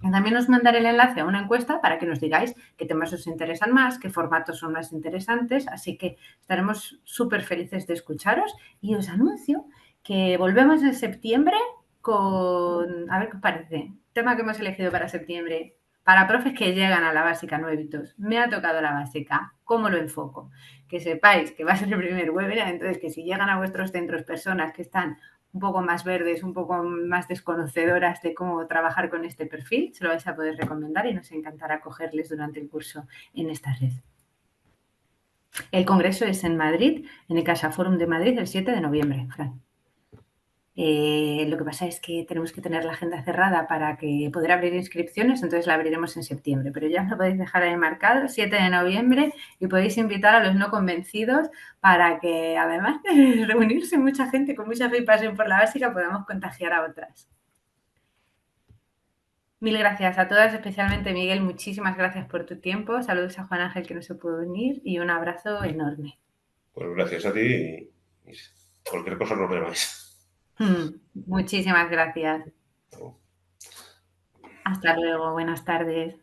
También os mandaré el enlace a una encuesta para que nos digáis qué temas os interesan más, qué formatos son más interesantes, así que estaremos súper felices de escucharos y os anuncio que volvemos en septiembre con, a ver qué os parece, tema que hemos elegido para septiembre, para profes que llegan a la básica nuevitos. Me ha tocado la básica, ¿cómo lo enfoco? Que sepáis que va a ser el primer webinar, entonces que si llegan a vuestros centros personas que están un poco más verdes, un poco más desconocedoras de cómo trabajar con este perfil, se lo vais a poder recomendar y nos encantará cogerles durante el curso en esta red. El congreso es en Madrid, en el Casa Forum de Madrid, el 7 de noviembre, Fran. Lo que pasa es que tenemos que tener la agenda cerrada para que poder abrir inscripciones, entonces la abriremos en septiembre, pero ya os lo podéis dejar ahí marcado, 7 de noviembre, y podéis invitar a los no convencidos para que, además de reunirse mucha gente con mucha fe y pasión por la básica, podamos contagiar a otras. Mil gracias a todas, especialmente Miguel, muchísimas gracias por tu tiempo. Saludos a Juan Ángel que no se pudo venir y un abrazo enorme. Pues gracias a ti y cualquier cosa nos llamáis. Muchísimas gracias. Hasta luego, buenas tardes.